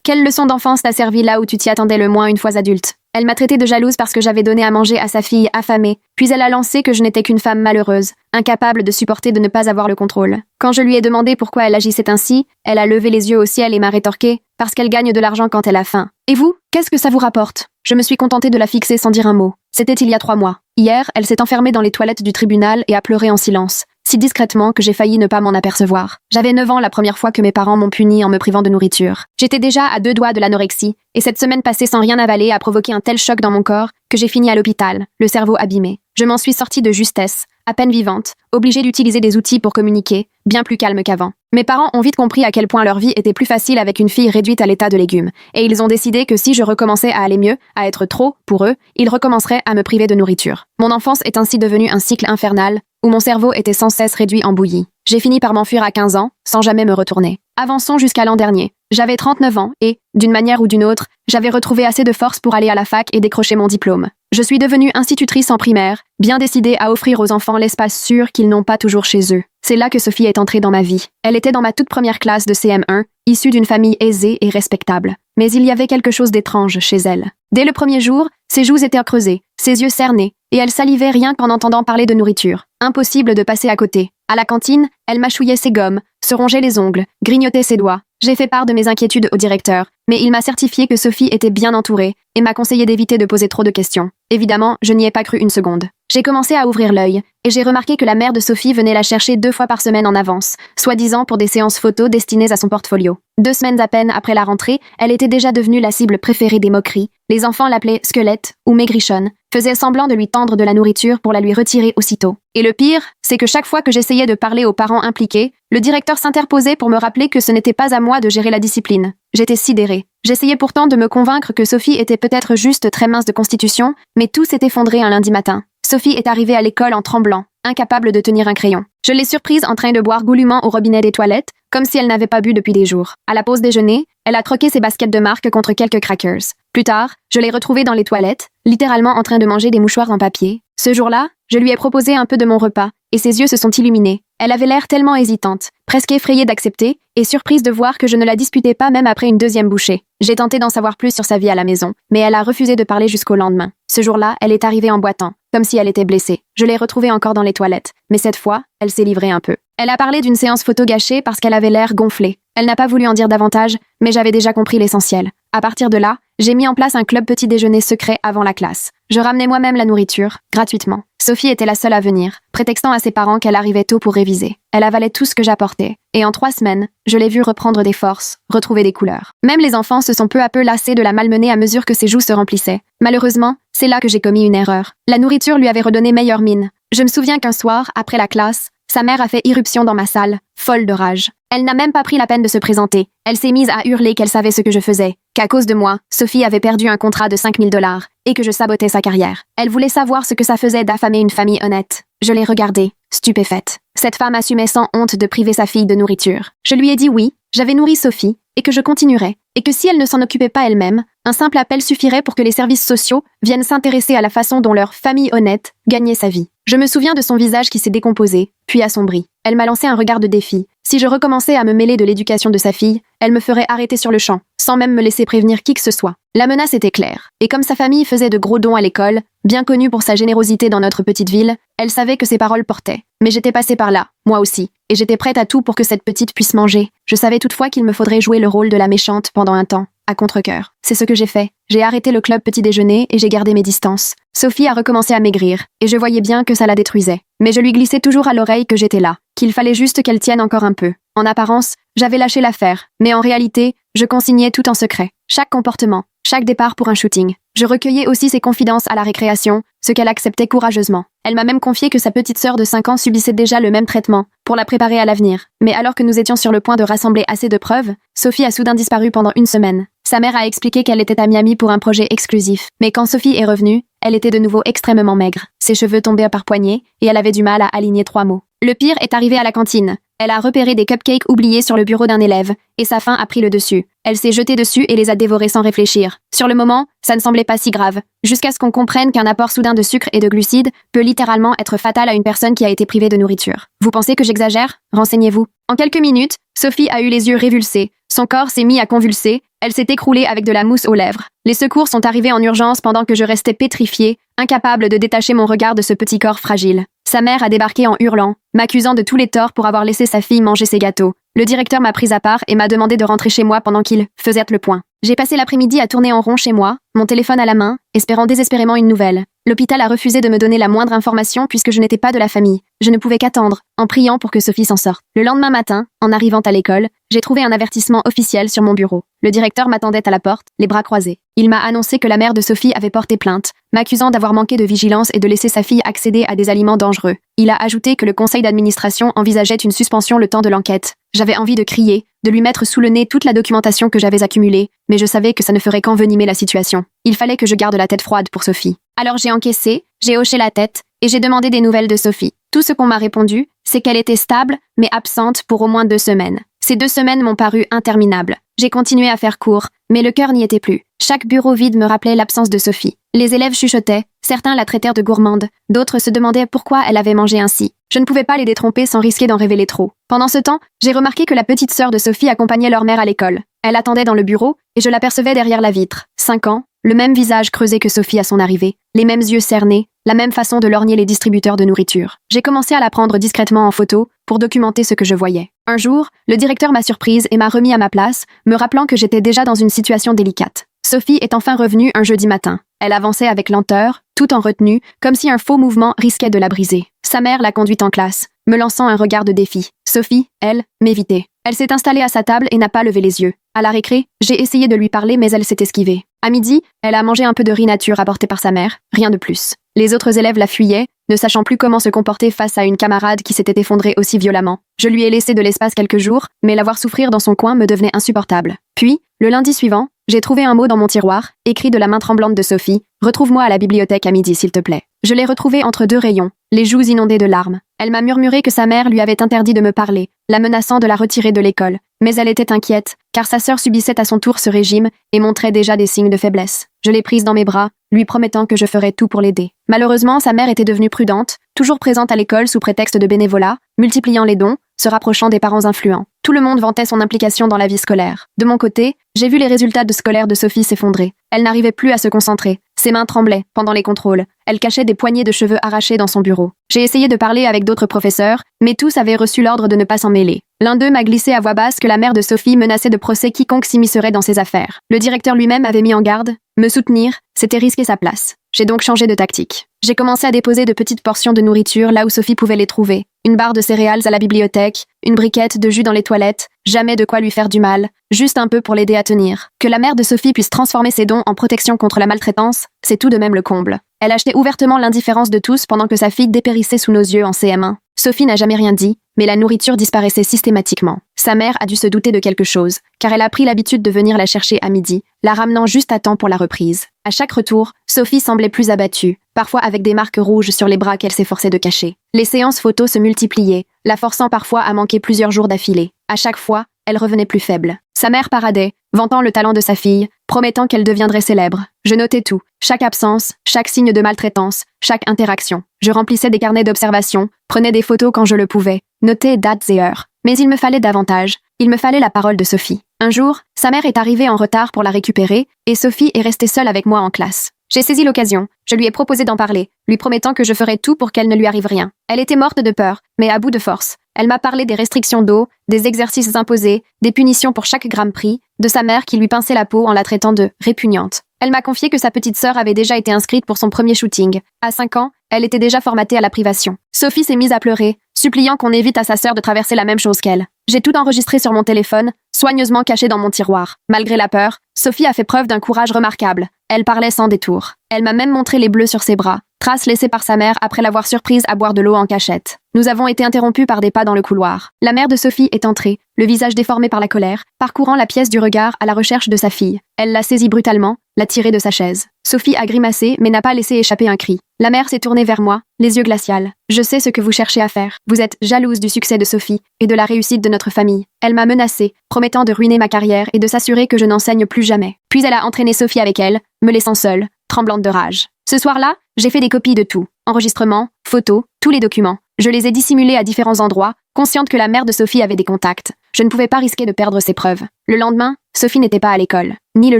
Quelle leçon d'enfance t'a servi là où tu t'y attendais le moins une fois adulte? Elle m'a traitée de jalouse parce que j'avais donné à manger à sa fille affamée, puis elle a lancé que je n'étais qu'une femme malheureuse, incapable de supporter de ne pas avoir le contrôle. Quand je lui ai demandé pourquoi elle agissait ainsi, elle a levé les yeux au ciel et m'a rétorqué « parce qu'elle gagne de l'argent quand elle a faim. Et vous, qu'est-ce que ça vous rapporte ?» Je me suis contentée de la fixer sans dire un mot. C'était il y a 3 mois. Hier, elle s'est enfermée dans les toilettes du tribunal et a pleuré en silence, si discrètement que j'ai failli ne pas m'en apercevoir. J'avais 9 ans la première fois que mes parents m'ont punie en me privant de nourriture. J'étais déjà à 2 doigts de l'anorexie, et cette semaine passée sans rien avaler a provoqué un tel choc dans mon corps que j'ai fini à l'hôpital, le cerveau abîmé. Je m'en suis sortie de justesse, à peine vivante, obligée d'utiliser des outils pour communiquer, bien plus calme qu'avant. Mes parents ont vite compris à quel point leur vie était plus facile avec une fille réduite à l'état de légumes, et ils ont décidé que si je recommençais à aller mieux, à être trop, pour eux, ils recommenceraient à me priver de nourriture. Mon enfance est ainsi devenue un cycle infernal, où mon cerveau était sans cesse réduit en bouillie. J'ai fini par m'enfuir à 15 ans, sans jamais me retourner. Avançons jusqu'à l'an dernier. J'avais 39 ans et, d'une manière ou d'une autre, j'avais retrouvé assez de force pour aller à la fac et décrocher mon diplôme. Je suis devenue institutrice en primaire, bien décidée à offrir aux enfants l'espace sûr qu'ils n'ont pas toujours chez eux. C'est là que Sophie est entrée dans ma vie. Elle était dans ma toute première classe de CM1, issue d'une famille aisée et respectable. Mais il y avait quelque chose d'étrange chez elle. Dès le premier jour, ses joues étaient creusées, ses yeux cernés, et elle salivait rien qu'en entendant parler de nourriture. Impossible de passer à côté. À la cantine, elle mâchouillait ses gommes, se rongeait les ongles, grignotait ses doigts. J'ai fait part de mes inquiétudes au directeur, mais il m'a certifié que Sophie était bien entourée et m'a conseillé d'éviter de poser trop de questions. Évidemment, je n'y ai pas cru une seconde. J'ai commencé à ouvrir l'œil, et j'ai remarqué que la mère de Sophie venait la chercher 2 fois par semaine en avance, soi-disant pour des séances photos destinées à son portfolio. 2 semaines à peine après la rentrée, elle était déjà devenue la cible préférée des moqueries. Les enfants l'appelaient squelette ou maigrichonne, faisaient semblant de lui tendre de la nourriture pour la lui retirer aussitôt. Et le pire, c'est que chaque fois que j'essayais de parler aux parents impliqués, le directeur s'interposait pour me rappeler que ce n'était pas à moi de gérer la discipline. J'étais sidérée. J'essayais pourtant de me convaincre que Sophie était peut-être juste très mince de constitution, mais tout s'est effondré un lundi matin. Sophie est arrivée à l'école en tremblant, incapable de tenir un crayon. Je l'ai surprise en train de boire goulûment au robinet des toilettes, comme si elle n'avait pas bu depuis des jours. À la pause déjeuner, elle a troqué ses baskets de marque contre quelques crackers. Plus tard, je l'ai retrouvée dans les toilettes, littéralement en train de manger des mouchoirs en papier. Ce jour-là, je lui ai proposé un peu de mon repas, et ses yeux se sont illuminés. Elle avait l'air tellement hésitante, presque effrayée d'accepter, et surprise de voir que je ne la disputais pas même après une 2e bouchée. J'ai tenté d'en savoir plus sur sa vie à la maison, mais elle a refusé de parler jusqu'au lendemain. Ce jour-là, elle est arrivée en boitant, comme si elle était blessée. Je l'ai retrouvée encore dans les toilettes, mais cette fois, elle s'est livrée un peu. Elle a parlé d'une séance photo gâchée parce qu'elle avait l'air gonflée. Elle n'a pas voulu en dire davantage, mais j'avais déjà compris l'essentiel. À partir de là, j'ai mis en place un club petit déjeuner secret avant la classe. Je ramenais moi-même la nourriture, gratuitement. Sophie était la seule à venir, prétextant à ses parents qu'elle arrivait tôt pour réviser. Elle avalait tout ce que j'apportais, et en 3 semaines, je l'ai vue reprendre des forces, retrouver des couleurs. Même les enfants se sont peu à peu lassés de la malmener à mesure que ses joues se remplissaient. Malheureusement, c'est là que j'ai commis une erreur. La nourriture lui avait redonné meilleure mine. Je me souviens qu'un soir, après la classe, sa mère a fait irruption dans ma salle, folle de rage. Elle n'a même pas pris la peine de se présenter. Elle s'est mise à hurler qu'elle savait ce que je faisais, qu'à cause de moi, Sophie avait perdu un contrat de 5 000 $, et que je sabotais sa carrière. Elle voulait savoir ce que ça faisait d'affamer une famille honnête. Je l'ai regardée, stupéfaite. Cette femme assumait sans honte de priver sa fille de nourriture. Je lui ai dit oui, j'avais nourri Sophie, et que je continuerais, et que si elle ne s'en occupait pas elle-même, un simple appel suffirait pour que les services sociaux viennent s'intéresser à la façon dont leur famille honnête gagnait sa vie. Je me souviens de son visage qui s'est décomposé, puis assombri. Elle m'a lancé un regard de défi. Si je recommençais à me mêler de l'éducation de sa fille, elle me ferait arrêter sur le champ, sans même me laisser prévenir qui que ce soit. La menace était claire. Et comme sa famille faisait de gros dons à l'école, bien connue pour sa générosité dans notre petite ville, elle savait que ses paroles portaient. Mais j'étais passée par là, moi aussi, et j'étais prête à tout pour que cette petite puisse manger. Je savais toutefois qu'il me faudrait jouer le rôle de la méchante pendant un temps, à contre-cœur. C'est ce que j'ai fait. J'ai arrêté le club petit déjeuner et j'ai gardé mes distances. Sophie a recommencé à maigrir, et je voyais bien que ça la détruisait. Mais je lui glissais toujours à l'oreille que j'étais là, qu'il fallait juste qu'elle tienne encore un peu. En apparence, j'avais lâché l'affaire, mais en réalité, je consignais tout en secret. Chaque comportement, chaque départ pour un shooting. Je recueillais aussi ses confidences à la récréation, ce qu'elle acceptait courageusement. Elle m'a même confié que sa petite sœur de 5 ans subissait déjà le même traitement, pour la préparer à l'avenir. Mais alors que nous étions sur le point de rassembler assez de preuves, Sophie a soudain disparu pendant 1 semaine. Sa mère a expliqué qu'elle était à Miami pour un projet exclusif. Mais quand Sophie est revenue, elle était de nouveau extrêmement maigre. Ses cheveux tombaient par poignées, et elle avait du mal à aligner 3 mots. Le pire est arrivé à la cantine. Elle a repéré des cupcakes oubliés sur le bureau d'un élève, et sa faim a pris le dessus. Elle s'est jetée dessus et les a dévorés sans réfléchir. Sur le moment, ça ne semblait pas si grave, jusqu'à ce qu'on comprenne qu'un apport soudain de sucre et de glucides peut littéralement être fatal à une personne qui a été privée de nourriture. Vous pensez que j'exagère? Renseignez-vous. En quelques minutes, Sophie a eu les yeux révulsés, Son corps s'est mis à convulser, elle s'est écroulée avec de la mousse aux lèvres. Les secours sont arrivés en urgence pendant que je restais pétrifiée, incapable de détacher mon regard de ce petit corps fragile. Sa mère a débarqué en hurlant, m'accusant de tous les torts pour avoir laissé sa fille manger ses gâteaux. Le directeur m'a prise à part et m'a demandé de rentrer chez moi pendant qu'il faisait le point. J'ai passé l'après-midi à tourner en rond chez moi, mon téléphone à la main, espérant désespérément une nouvelle. L'hôpital a refusé de me donner la moindre information puisque je n'étais pas de la famille. Je ne pouvais qu'attendre, en priant pour que Sophie s'en sorte. Le lendemain matin, en arrivant à l'école, j'ai trouvé un avertissement officiel sur mon bureau. Le directeur m'attendait à la porte, les bras croisés. Il m'a annoncé que la mère de Sophie avait porté plainte, m'accusant d'avoir manqué de vigilance et de laisser sa fille accéder à des aliments dangereux. Il a ajouté que le conseil d'administration envisageait une suspension le temps de l'enquête. J'avais envie de crier, de lui mettre sous le nez toute la documentation que j'avais accumulée, mais je savais que ça ne ferait qu'envenimer la situation. Il fallait que je garde la tête froide pour Sophie. Alors j'ai encaissé, j'ai hoché la tête, et j'ai demandé des nouvelles de Sophie. Tout ce qu'on m'a répondu, c'est qu'elle était stable, mais absente pour au moins 2 semaines. Ces 2 semaines m'ont paru interminables. J'ai continué à faire court, mais le cœur n'y était plus. Chaque bureau vide me rappelait l'absence de Sophie. Les élèves chuchotaient, certains la traitèrent de gourmande, d'autres se demandaient pourquoi elle avait mangé ainsi. Je ne pouvais pas les détromper sans risquer d'en révéler trop. Pendant ce temps, j'ai remarqué que la petite sœur de Sophie accompagnait leur mère à l'école. Elle attendait dans le bureau, et je l'apercevais derrière la vitre. 5 ans, le même visage creusé que Sophie à son arrivée, les mêmes yeux cernés, la même façon de lorgner les distributeurs de nourriture. J'ai commencé à la prendre discrètement en photo pour documenter ce que je voyais. Un jour, le directeur m'a surprise et m'a remis à ma place, me rappelant que j'étais déjà dans une situation délicate. Sophie est enfin revenue un jeudi matin. Elle avançait avec lenteur, tout en retenue, comme si un faux mouvement risquait de la briser. Sa mère l'a conduite en classe, me lançant un regard de défi. Sophie, elle, m'évitait. Elle s'est installée à sa table et n'a pas levé les yeux. À la récré, j'ai essayé de lui parler mais elle s'est esquivée. À midi, elle a mangé un peu de riz nature apporté par sa mère, rien de plus. Les autres élèves la fuyaient, ne sachant plus comment se comporter face à une camarade qui s'était effondrée aussi violemment. Je lui ai laissé de l'espace quelques jours, mais la voir souffrir dans son coin me devenait insupportable. Puis, le lundi suivant, j'ai trouvé un mot dans mon tiroir, écrit de la main tremblante de Sophie. « Retrouve-moi à la bibliothèque à midi, s'il te plaît. » Je l'ai retrouvé entre 2 rayons, les joues inondées de larmes. Elle m'a murmuré que sa mère lui avait interdit de me parler, la menaçant de la retirer de l'école. Mais elle était inquiète, car sa sœur subissait à son tour ce régime et montrait déjà des signes de faiblesse. Je l'ai prise dans mes bras, lui promettant que je ferais tout pour l'aider. Malheureusement, sa mère était devenue prudente, toujours présente à l'école sous prétexte de bénévolat, multipliant les dons, se rapprochant des parents influents. Tout le monde vantait son implication dans la vie scolaire. De mon côté, j'ai vu les résultats scolaires de Sophie s'effondrer. Elle n'arrivait plus à se concentrer. Ses mains tremblaient pendant les contrôles. Elle cachait des poignées de cheveux arrachés dans son bureau. J'ai essayé de parler avec d'autres professeurs, mais tous avaient reçu l'ordre de ne pas s'en mêler. L'un d'eux m'a glissé à voix basse que la mère de Sophie menaçait de procès quiconque s'immiscerait dans ses affaires. Le directeur lui-même avait mis en garde. Me soutenir, c'était risquer sa place. J'ai donc changé de tactique. J'ai commencé à déposer de petites portions de nourriture là où Sophie pouvait les trouver. Une barre de céréales à la bibliothèque, une briquette de jus dans les toilettes, jamais de quoi lui faire du mal, juste un peu pour l'aider à tenir. Que la mère de Sophie puisse transformer ses dons en protection contre la maltraitance, c'est tout de même le comble. Elle achetait ouvertement l'indifférence de tous pendant que sa fille dépérissait sous nos yeux en CM1. Sophie n'a jamais rien dit, mais la nourriture disparaissait systématiquement. Sa mère a dû se douter de quelque chose, car elle a pris l'habitude de venir la chercher à midi, la ramenant juste à temps pour la reprise. À chaque retour, Sophie semblait plus abattue, parfois avec des marques rouges sur les bras qu'elle s'efforçait de cacher. Les séances photos se multipliaient, la forçant parfois à manquer plusieurs jours d'affilée. À chaque fois, elle revenait plus faible. Sa mère paradait, vantant le talent de sa fille, promettant qu'elle deviendrait célèbre. Je notais tout, chaque absence, chaque signe de maltraitance, chaque interaction. Je remplissais des carnets d'observation, prenais des photos quand je le pouvais, notais dates et heures. Mais il me fallait davantage, il me fallait la parole de Sophie. Un jour, sa mère est arrivée en retard pour la récupérer, et Sophie est restée seule avec moi en classe. J'ai saisi l'occasion, je lui ai proposé d'en parler, lui promettant que je ferais tout pour qu'elle ne lui arrive rien. Elle était morte de peur, mais à bout de force. Elle m'a parlé des restrictions d'eau, des exercices imposés, des punitions pour chaque gramme pris, de sa mère qui lui pinçait la peau en la traitant de répugnante. Elle m'a confié que sa petite sœur avait déjà été inscrite pour son premier shooting. À 5 ans, elle était déjà formatée à la privation. Sophie s'est mise à pleurer, suppliant qu'on évite à sa sœur de traverser la même chose qu'elle. J'ai tout enregistré sur mon téléphone, soigneusement caché dans mon tiroir. Malgré la peur, Sophie a fait preuve d'un courage remarquable. Elle parlait sans détour. Elle m'a même montré les bleus sur ses bras, traces laissées par sa mère après l'avoir surprise à boire de l'eau en cachette. Nous avons été interrompus par des pas dans le couloir. La mère de Sophie est entrée, le visage déformé par la colère, parcourant la pièce du regard à la recherche de sa fille. Elle l'a saisie brutalement, l'a tirée de sa chaise. Sophie a grimacé mais n'a pas laissé échapper un cri. La mère s'est tournée vers moi, les yeux glaciales. Je sais ce que vous cherchez à faire. Vous êtes jalouse du succès de Sophie et de la réussite de notre famille. Elle m'a menacée, promettant de ruiner ma carrière et de s'assurer que je n'enseigne plus jamais. Puis elle a entraîné Sophie avec elle, me laissant seule, tremblante de rage. Ce soir-là, j'ai fait des copies de tout. Enregistrements, photos, tous les documents. Je les ai dissimulés à différents endroits, consciente que la mère de Sophie avait des contacts. je ne pouvais pas risquer de perdre ses preuves. Le lendemain, Sophie n'était pas à l'école, ni le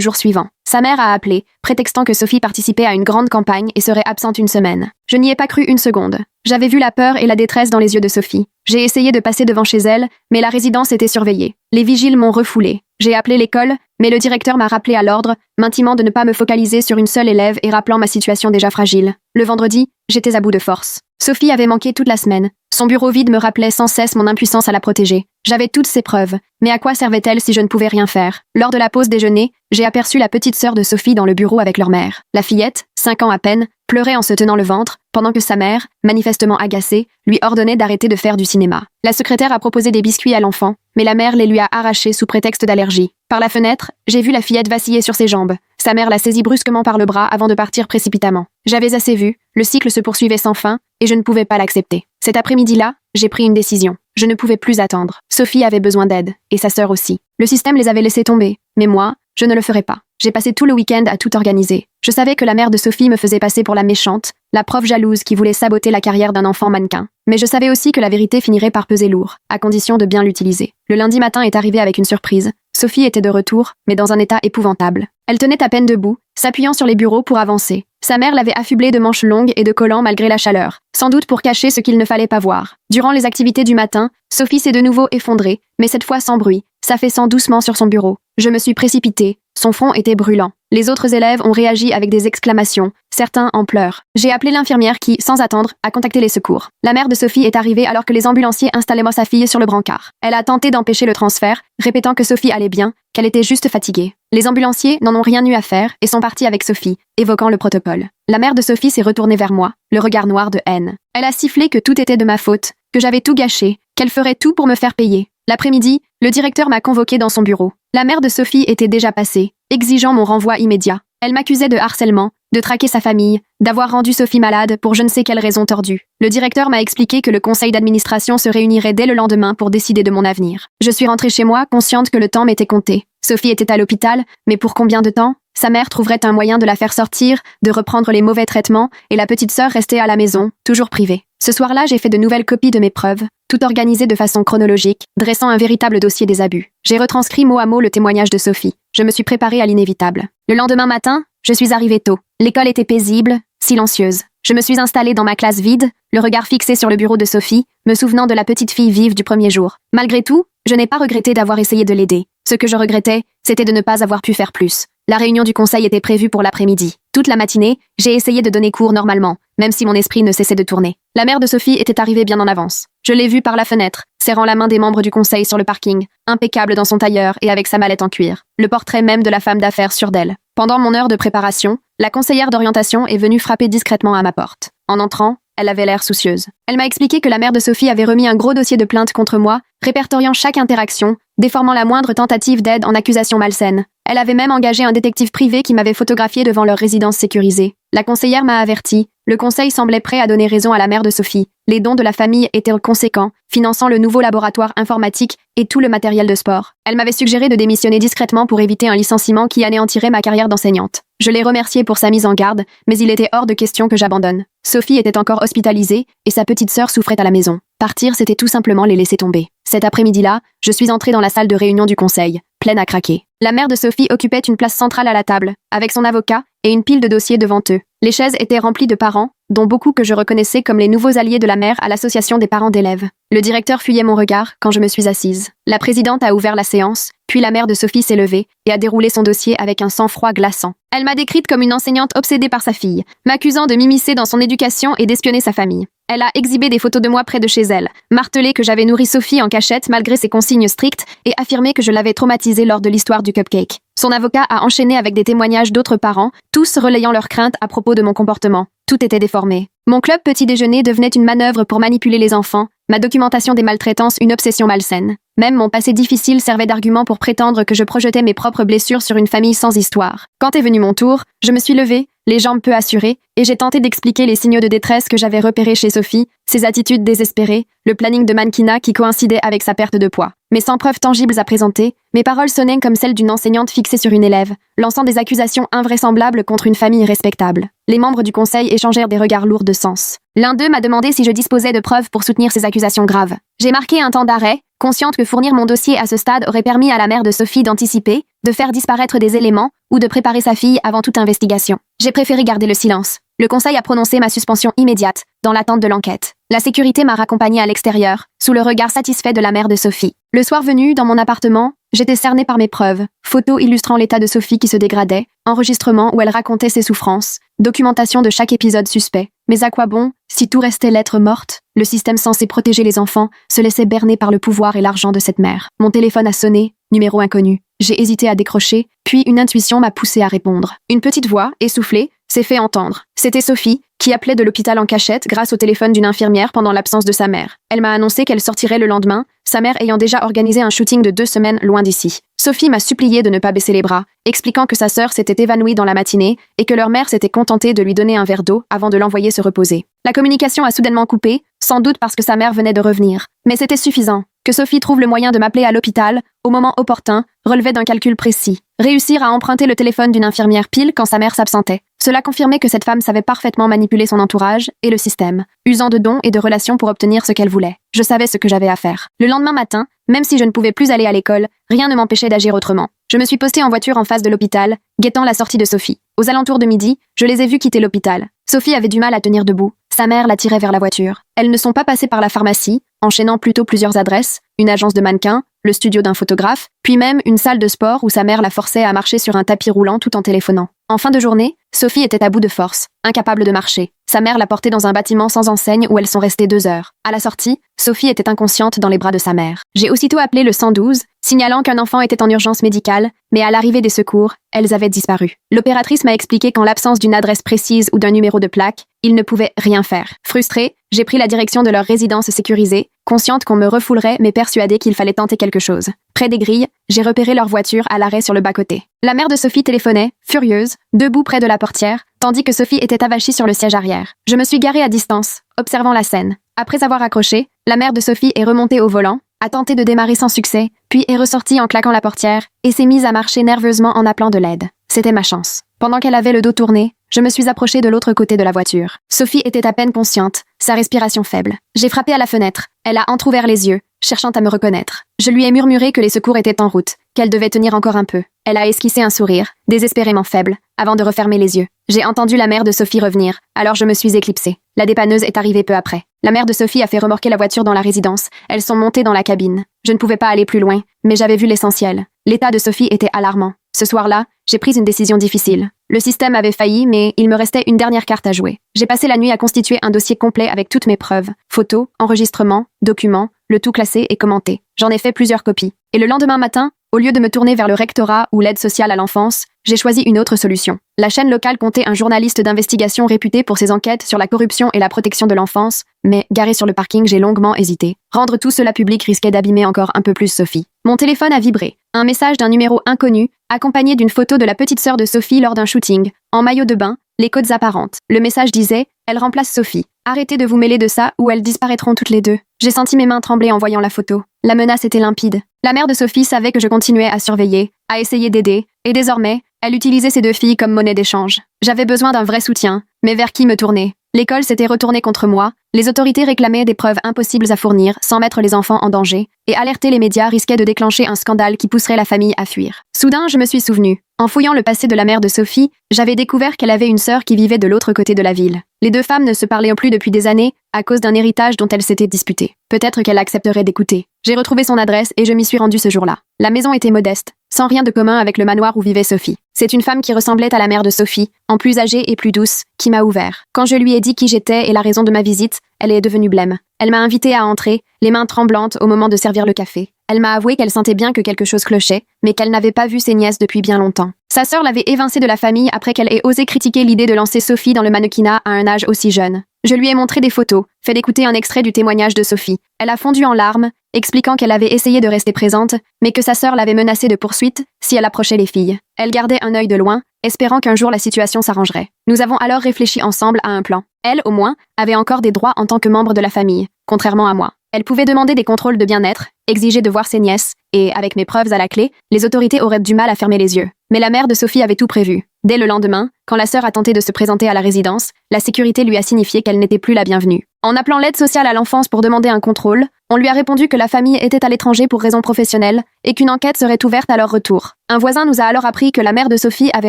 jour suivant. Sa mère a appelé, prétextant que Sophie participait à une grande campagne et serait absente une semaine. Je n'y ai pas cru une seconde. J'avais vu la peur et la détresse dans les yeux de Sophie. J'ai essayé de passer devant chez elle, mais la résidence était surveillée. Les vigiles m'ont refoulé. J'ai appelé l'école, mais le directeur m'a rappelé à l'ordre, m'intimant de ne pas me focaliser sur une seule élève et rappelant ma situation déjà fragile. Le vendredi, j'étais à bout de force. Sophie avait manqué toute la semaine. Son bureau vide me rappelait sans cesse mon impuissance à la protéger. J'avais toutes ces preuves, mais à quoi servait-elle si je ne pouvais rien faire? Lors de la pause déjeuner, j'ai aperçu la petite sœur de Sophie dans le bureau avec leur mère. La fillette, 5 ans à peine, pleurait en se tenant le ventre, pendant que sa mère, manifestement agacée, lui ordonnait d'arrêter de faire du cinéma. La secrétaire a proposé des biscuits à l'enfant, mais la mère les lui a arrachés sous prétexte d'allergie. Par la fenêtre, j'ai vu la fillette vaciller sur ses jambes. Sa mère l'a saisie brusquement par le bras avant de partir précipitamment. J'avais assez vu, le cycle se poursuivait sans fin, et je ne pouvais pas l'accepter. Cet après-midi-là, j'ai pris une décision. Je ne pouvais plus attendre. Sophie avait besoin d'aide, et sa sœur aussi. Le système les avait laissés tomber, mais moi, je ne le ferais pas. J'ai passé tout le week-end à tout organiser. Je savais que la mère de Sophie me faisait passer pour la méchante, la prof jalouse qui voulait saboter la carrière d'un enfant mannequin. Mais je savais aussi que la vérité finirait par peser lourd, à condition de bien l'utiliser. Le lundi matin est arrivé avec une surprise. Sophie était de retour, mais dans un état épouvantable. Elle tenait à peine debout, s'appuyant sur les bureaux pour avancer. Sa mère l'avait affublée de manches longues et de collants malgré la chaleur, sans doute pour cacher ce qu'il ne fallait pas voir. Durant les activités du matin, Sophie s'est de nouveau effondrée, mais cette fois sans bruit, s'affaissant doucement sur son bureau. Je me suis précipitée, son front était brûlant. Les autres élèves ont réagi avec des exclamations, certains en pleurs. J'ai appelé l'infirmière qui, sans attendre, a contacté les secours. La mère de Sophie est arrivée alors que les ambulanciers installaient sa fille sur le brancard. Elle a tenté d'empêcher le transfert, répétant que Sophie allait bien, qu'elle était juste fatiguée. Les ambulanciers n'en ont rien eu à faire et sont partis avec Sophie, évoquant le protocole. La mère de Sophie s'est retournée vers moi, le regard noir de haine. Elle a sifflé que tout était de ma faute, que j'avais tout gâché, qu'elle ferait tout pour me faire payer. L'après-midi, le directeur m'a convoqué dans son bureau. La mère de Sophie était déjà passée, exigeant mon renvoi immédiat. Elle m'accusait de harcèlement, de traquer sa famille, d'avoir rendu Sophie malade pour je ne sais quelle raison tordue. Le directeur m'a expliqué que le conseil d'administration se réunirait dès le lendemain pour décider de mon avenir. Je suis rentrée chez moi, consciente que le temps m'était compté. Sophie était à l'hôpital, mais pour combien de temps? Sa mère trouverait un moyen de la faire sortir, de reprendre les mauvais traitements, et la petite sœur restait à la maison, toujours privée. Ce soir-là, j'ai fait de nouvelles copies de mes preuves, tout organisé de façon chronologique, dressant un véritable dossier des abus. J'ai retranscrit mot à mot le témoignage de Sophie. Je me suis préparée à l'inévitable. Le lendemain matin, je suis arrivée tôt. L'école était paisible, silencieuse. Je me suis installée dans ma classe vide, le regard fixé sur le bureau de Sophie, me souvenant de la petite fille vive du premier jour. Malgré tout, je n'ai pas regretté d'avoir essayé de l'aider. Ce que je regrettais, c'était de ne pas avoir pu faire plus. La réunion du conseil était prévue pour l'après-midi. Toute la matinée, j'ai essayé de donner cours normalement, même si mon esprit ne cessait de tourner. La mère de Sophie était arrivée bien en avance. Je l'ai vue par la fenêtre, serrant la main des membres du conseil sur le parking, impeccable dans son tailleur et avec sa mallette en cuir. Le portrait même de la femme d'affaires sûr d'elle. Pendant mon heure de préparation, la conseillère d'orientation est venue frapper discrètement à ma porte. En entrant, elle avait l'air soucieuse. Elle m'a expliqué que la mère de Sophie avait remis un gros dossier de plainte contre moi, répertoriant chaque interaction, déformant la moindre tentative d'aide en accusation malsaine. Elle avait même engagé un détective privé qui m'avait photographié devant leur résidence sécurisée. La conseillère m'a averti. Le conseil semblait prêt à donner raison à la mère de Sophie. Les dons de la famille étaient conséquents, finançant le nouveau laboratoire informatique et tout le matériel de sport. Elle m'avait suggéré de démissionner discrètement pour éviter un licenciement qui anéantirait ma carrière d'enseignante. Je l'ai remercié pour sa mise en garde, mais il était hors de question que j'abandonne. Sophie était encore hospitalisée et sa petite sœur souffrait à la maison. Partir, c'était tout simplement les laisser tomber. Cet après-midi-là, je suis entrée dans la salle de réunion du conseil, pleine à craquer. La mère de Sophie occupait une place centrale à la table, avec son avocat et une pile de dossiers devant eux. Les chaises étaient remplies de parents, dont beaucoup que je reconnaissais comme les nouveaux alliés de la mère à l'association des parents d'élèves. Le directeur fuyait mon regard quand je me suis assise. La présidente a ouvert la séance, puis la mère de Sophie s'est levée et a déroulé son dossier avec un sang-froid glaçant. Elle m'a décrite comme une enseignante obsédée par sa fille, m'accusant de m'immiscer dans son éducation et d'espionner sa famille. Elle a exhibé des photos de moi près de chez elle, martelé que j'avais nourri Sophie en cachette malgré ses consignes strictes et affirmé que je l'avais traumatisée lors de l'histoire du cupcake. Son avocat a enchaîné avec des témoignages d'autres parents, tous relayant leurs craintes à propos de mon comportement. Tout était déformé. Mon club petit déjeuner devenait une manœuvre pour manipuler les enfants, ma documentation des maltraitances une obsession malsaine. Même mon passé difficile servait d'argument pour prétendre que je projetais mes propres blessures sur une famille sans histoire. Quand est venu mon tour, je me suis levée, les jambes peu assurées, et j'ai tenté d'expliquer les signaux de détresse que j'avais repérés chez Sophie, ses attitudes désespérées, le planning de mannequinat qui coïncidait avec sa perte de poids. Mais sans preuves tangibles à présenter, mes paroles sonnaient comme celles d'une enseignante fixée sur une élève, lançant des accusations invraisemblables contre une famille respectable. Les membres du conseil échangèrent des regards lourds de sens. L'un d'eux m'a demandé si je disposais de preuves pour soutenir ces accusations graves. J'ai marqué un temps d'arrêt, consciente que fournir mon dossier à ce stade aurait permis à la mère de Sophie d'anticiper, de faire disparaître des éléments ou de préparer sa fille avant toute investigation. J'ai préféré garder le silence. Le conseil a prononcé ma suspension immédiate, dans l'attente de l'enquête. La sécurité m'a raccompagnée à l'extérieur, sous le regard satisfait de la mère de Sophie. Le soir venu, dans mon appartement, j'étais cernée par mes preuves, photos illustrant l'état de Sophie qui se dégradait, enregistrements où elle racontait ses souffrances, documentation de chaque épisode suspect. Mais à quoi bon, si tout restait lettre morte? Le système censé protéger les enfants se laissait berner par le pouvoir et l'argent de cette mère. Mon téléphone a sonné, numéro inconnu. J'ai hésité à décrocher, puis une intuition m'a poussé à répondre. Une petite voix, essoufflée, s'est fait entendre. C'était Sophie, qui appelait de l'hôpital en cachette grâce au téléphone d'une infirmière pendant l'absence de sa mère. Elle m'a annoncé qu'elle sortirait le lendemain, sa mère ayant déjà organisé un shooting de 2 semaines loin d'ici. Sophie m'a supplié de ne pas baisser les bras, expliquant que sa sœur s'était évanouie dans la matinée et que leur mère s'était contentée de lui donner un verre d'eau avant de l'envoyer se reposer. La communication a soudainement coupé, sans doute parce que sa mère venait de revenir. Mais c'était suffisant. Que Sophie trouve le moyen de m'appeler à l'hôpital, au moment opportun, relevait d'un calcul précis. Réussir à emprunter le téléphone d'une infirmière pile quand sa mère s'absentait. Cela confirmait que cette femme savait parfaitement manipuler son entourage et le système, usant de dons et de relations pour obtenir ce qu'elle voulait. Je savais ce que j'avais à faire. Le lendemain matin, même si je ne pouvais plus aller à l'école, rien ne m'empêchait d'agir autrement. Je me suis postée en voiture en face de l'hôpital, guettant la sortie de Sophie. Aux alentours de midi, je les ai vus quitter l'hôpital. Sophie avait du mal à tenir debout. Sa mère la tirait vers la voiture. Elles ne sont pas passées par la pharmacie, enchaînant plutôt plusieurs adresses, une agence de mannequins, le studio d'un photographe, puis même une salle de sport où sa mère la forçait à marcher sur un tapis roulant tout en téléphonant. En fin de journée, Sophie était à bout de force, incapable de marcher. Sa mère l'a portée dans un bâtiment sans enseigne où elles sont restées 2 heures. À la sortie, Sophie était inconsciente dans les bras de sa mère. J'ai aussitôt appelé le 112, signalant qu'un enfant était en urgence médicale, mais à l'arrivée des secours, elles avaient disparu. L'opératrice m'a expliqué qu'en l'absence d'une adresse précise ou d'un numéro de plaque, ils ne pouvaient rien faire. Frustrée, j'ai pris la direction de leur résidence sécurisée, consciente qu'on me refoulerait mais persuadée qu'il fallait tenter quelque chose. Près des grilles, j'ai repéré leur voiture à l'arrêt sur le bas-côté. La mère de Sophie téléphonait, furieuse, debout près de la portière, tandis que Sophie était avachie sur le siège arrière. Je me suis garée à distance, observant la scène. Après avoir accroché, la mère de Sophie est remontée au volant, a tenté de démarrer sans succès, puis est ressortie en claquant la portière et s'est mise à marcher nerveusement en appelant de l'aide. C'était ma chance. Pendant qu'elle avait le dos tourné, je me suis approchée de l'autre côté de la voiture. Sophie était à peine consciente, sa respiration faible. J'ai frappé à la fenêtre. Elle a entrouvert les yeux, cherchant à me reconnaître. Je lui ai murmuré que les secours étaient en route, qu'elle devait tenir encore un peu. Elle a esquissé un sourire, désespérément faible, avant de refermer les yeux. J'ai entendu la mère de Sophie revenir, alors je me suis éclipsée. La dépanneuse est arrivée peu après. La mère de Sophie a fait remorquer la voiture dans la résidence. Elles sont montées dans la cabine. Je ne pouvais pas aller plus loin, mais j'avais vu l'essentiel. L'état de Sophie était alarmant. Ce soir-là, j'ai pris une décision difficile. Le système avait failli, mais il me restait une dernière carte à jouer. J'ai passé la nuit à constituer un dossier complet avec toutes mes preuves, photos, enregistrements, documents, le tout classé et commenté. J'en ai fait plusieurs copies. Et le lendemain matin, au lieu de me tourner vers le rectorat ou l'aide sociale à l'enfance, j'ai choisi une autre solution. La chaîne locale comptait un journaliste d'investigation réputé pour ses enquêtes sur la corruption et la protection de l'enfance, mais garé sur le parking, j'ai longuement hésité. Rendre tout cela public risquait d'abîmer encore un peu plus Sophie. Mon téléphone a vibré. Un message d'un numéro inconnu, accompagné d'une photo de la petite sœur de Sophie lors d'un shooting, en maillot de bain, les côtes apparentes. Le message disait « Elle remplace Sophie. Arrêtez de vous mêler de ça ou elles disparaîtront toutes les deux. » J'ai senti mes mains trembler en voyant la photo. La menace était limpide. La mère de Sophie savait que je continuais à surveiller, à essayer d'aider, et désormais, elle utilisait ses 2 filles comme monnaie d'échange. J'avais besoin d'un vrai soutien, mais vers qui me tourner? L'école s'était retournée contre moi, les autorités réclamaient des preuves impossibles à fournir sans mettre les enfants en danger, et alerter les médias risquait de déclencher un scandale qui pousserait la famille à fuir. Soudain, je me suis souvenu. En fouillant le passé de la mère de Sophie, j'avais découvert qu'elle avait une sœur qui vivait de l'autre côté de la ville. Les 2 femmes ne se parlaient plus depuis des années, à cause d'un héritage dont elles s'étaient disputées. Peut-être qu'elle accepterait d'écouter. J'ai retrouvé son adresse et je m'y suis rendue ce jour-là. La maison était modeste, sans rien de commun avec le manoir où vivait Sophie. C'est une femme qui ressemblait à la mère de Sophie, en plus âgée et plus douce, qui m'a ouvert. Quand je lui ai dit qui j'étais et la raison de ma visite, elle est devenue blême. Elle m'a invitée à entrer, les mains tremblantes au moment de servir le café. Elle m'a avoué qu'elle sentait bien que quelque chose clochait, mais qu'elle n'avait pas vu ses nièces depuis bien longtemps. Sa sœur l'avait évincée de la famille après qu'elle ait osé critiquer l'idée de lancer Sophie dans le mannequinat à un âge aussi jeune. Je lui ai montré des photos, fait écouter un extrait du témoignage de Sophie. Elle a fondu en larmes, expliquant qu'elle avait essayé de rester présente, mais que sa sœur l'avait menacée de poursuite si elle approchait les filles. Elle gardait un œil de loin, espérant qu'un jour la situation s'arrangerait. Nous avons alors réfléchi ensemble à un plan. Elle, au moins, avait encore des droits en tant que membre de la famille, contrairement à moi. Elle pouvait demander des contrôles de bien-être, exiger de voir ses nièces, et, avec mes preuves à la clé, les autorités auraient du mal à fermer les yeux. Mais la mère de Sophie avait tout prévu. Dès le lendemain, quand la sœur a tenté de se présenter à la résidence, la sécurité lui a signifié qu'elle n'était plus la bienvenue. En appelant l'aide sociale à l'enfance pour demander un contrôle, On lui a répondu que la famille était à l'étranger pour raisons professionnelles et qu'une enquête serait ouverte à leur retour. Un voisin nous a alors appris que la mère de Sophie avait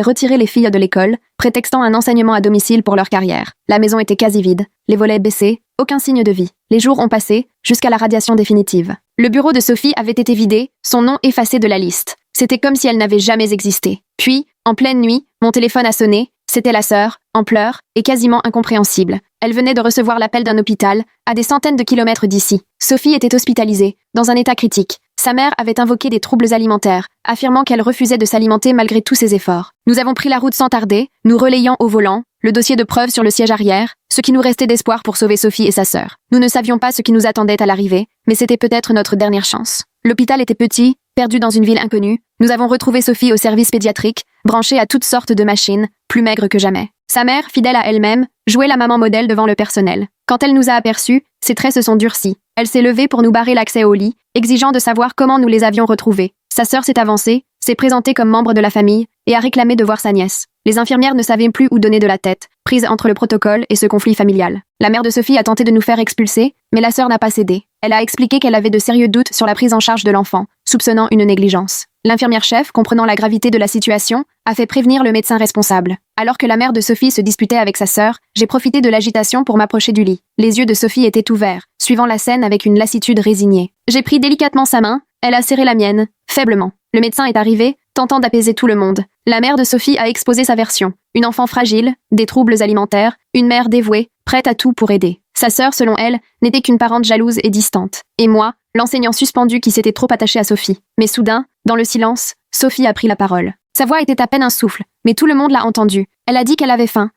retiré les filles de l'école, prétextant un enseignement à domicile pour leur carrière. La maison était quasi vide, les volets baissés, aucun signe de vie. Les jours ont passé, jusqu'à la radiation définitive. Le bureau de Sophie avait été vidé, son nom effacé de la liste. C'était comme si elle n'avait jamais existé. Puis, en pleine nuit, mon téléphone a sonné, c'était la sœur, en pleurs, et quasiment incompréhensible. Elle venait de recevoir l'appel d'un hôpital, à des centaines de kilomètres d'ici. Sophie était hospitalisée, dans un état critique. Sa mère avait invoqué des troubles alimentaires, affirmant qu'elle refusait de s'alimenter malgré tous ses efforts. Nous avons pris la route sans tarder, nous relayant au volant, le dossier de preuve sur le siège arrière, ce qui nous restait d'espoir pour sauver Sophie et sa sœur. Nous ne savions pas ce qui nous attendait à l'arrivée, mais c'était peut-être notre dernière chance. L'hôpital était petit, perdu dans une ville inconnue. Nous avons retrouvé Sophie au service pédiatrique, branchée à toutes sortes de machines, plus maigre que jamais. Sa mère, fidèle à elle-même, jouait la maman modèle devant le personnel. Quand elle nous a aperçus, ses traits se sont durcis. Elle s'est levée pour nous barrer l'accès au lit, exigeant de savoir comment nous les avions retrouvés. Sa sœur s'est avancée, s'est présentée comme membre de la famille et a réclamé de voir sa nièce. Les infirmières ne savaient plus où donner de la tête, prises entre le protocole et ce conflit familial. La mère de Sophie a tenté de nous faire expulser, mais la sœur n'a pas cédé. Elle a expliqué qu'elle avait de sérieux doutes sur la prise en charge de l'enfant, soupçonnant une négligence. L'infirmière-chef, comprenant la gravité de la situation, a fait prévenir le médecin responsable. Alors que la mère de Sophie se disputait avec sa sœur, j'ai profité de l'agitation pour m'approcher du lit. Les yeux de Sophie étaient ouverts, suivant la scène avec une lassitude résignée. J'ai pris délicatement sa main, elle a serré la mienne, faiblement. Le médecin est arrivé, tentant d'apaiser tout le monde. La mère de Sophie a exposé sa version. Une enfant fragile, des troubles alimentaires, une mère dévouée, prête à tout pour aider. Sa sœur, selon elle, n'était qu'une parente jalouse et distante. Et moi, l'enseignant suspendu qui s'était trop attaché à Sophie. Mais soudain, dans le silence, Sophie a pris la parole. Sa voix était à peine un souffle, mais tout le monde l'a entendue. Elle a dit qu'elle avait faim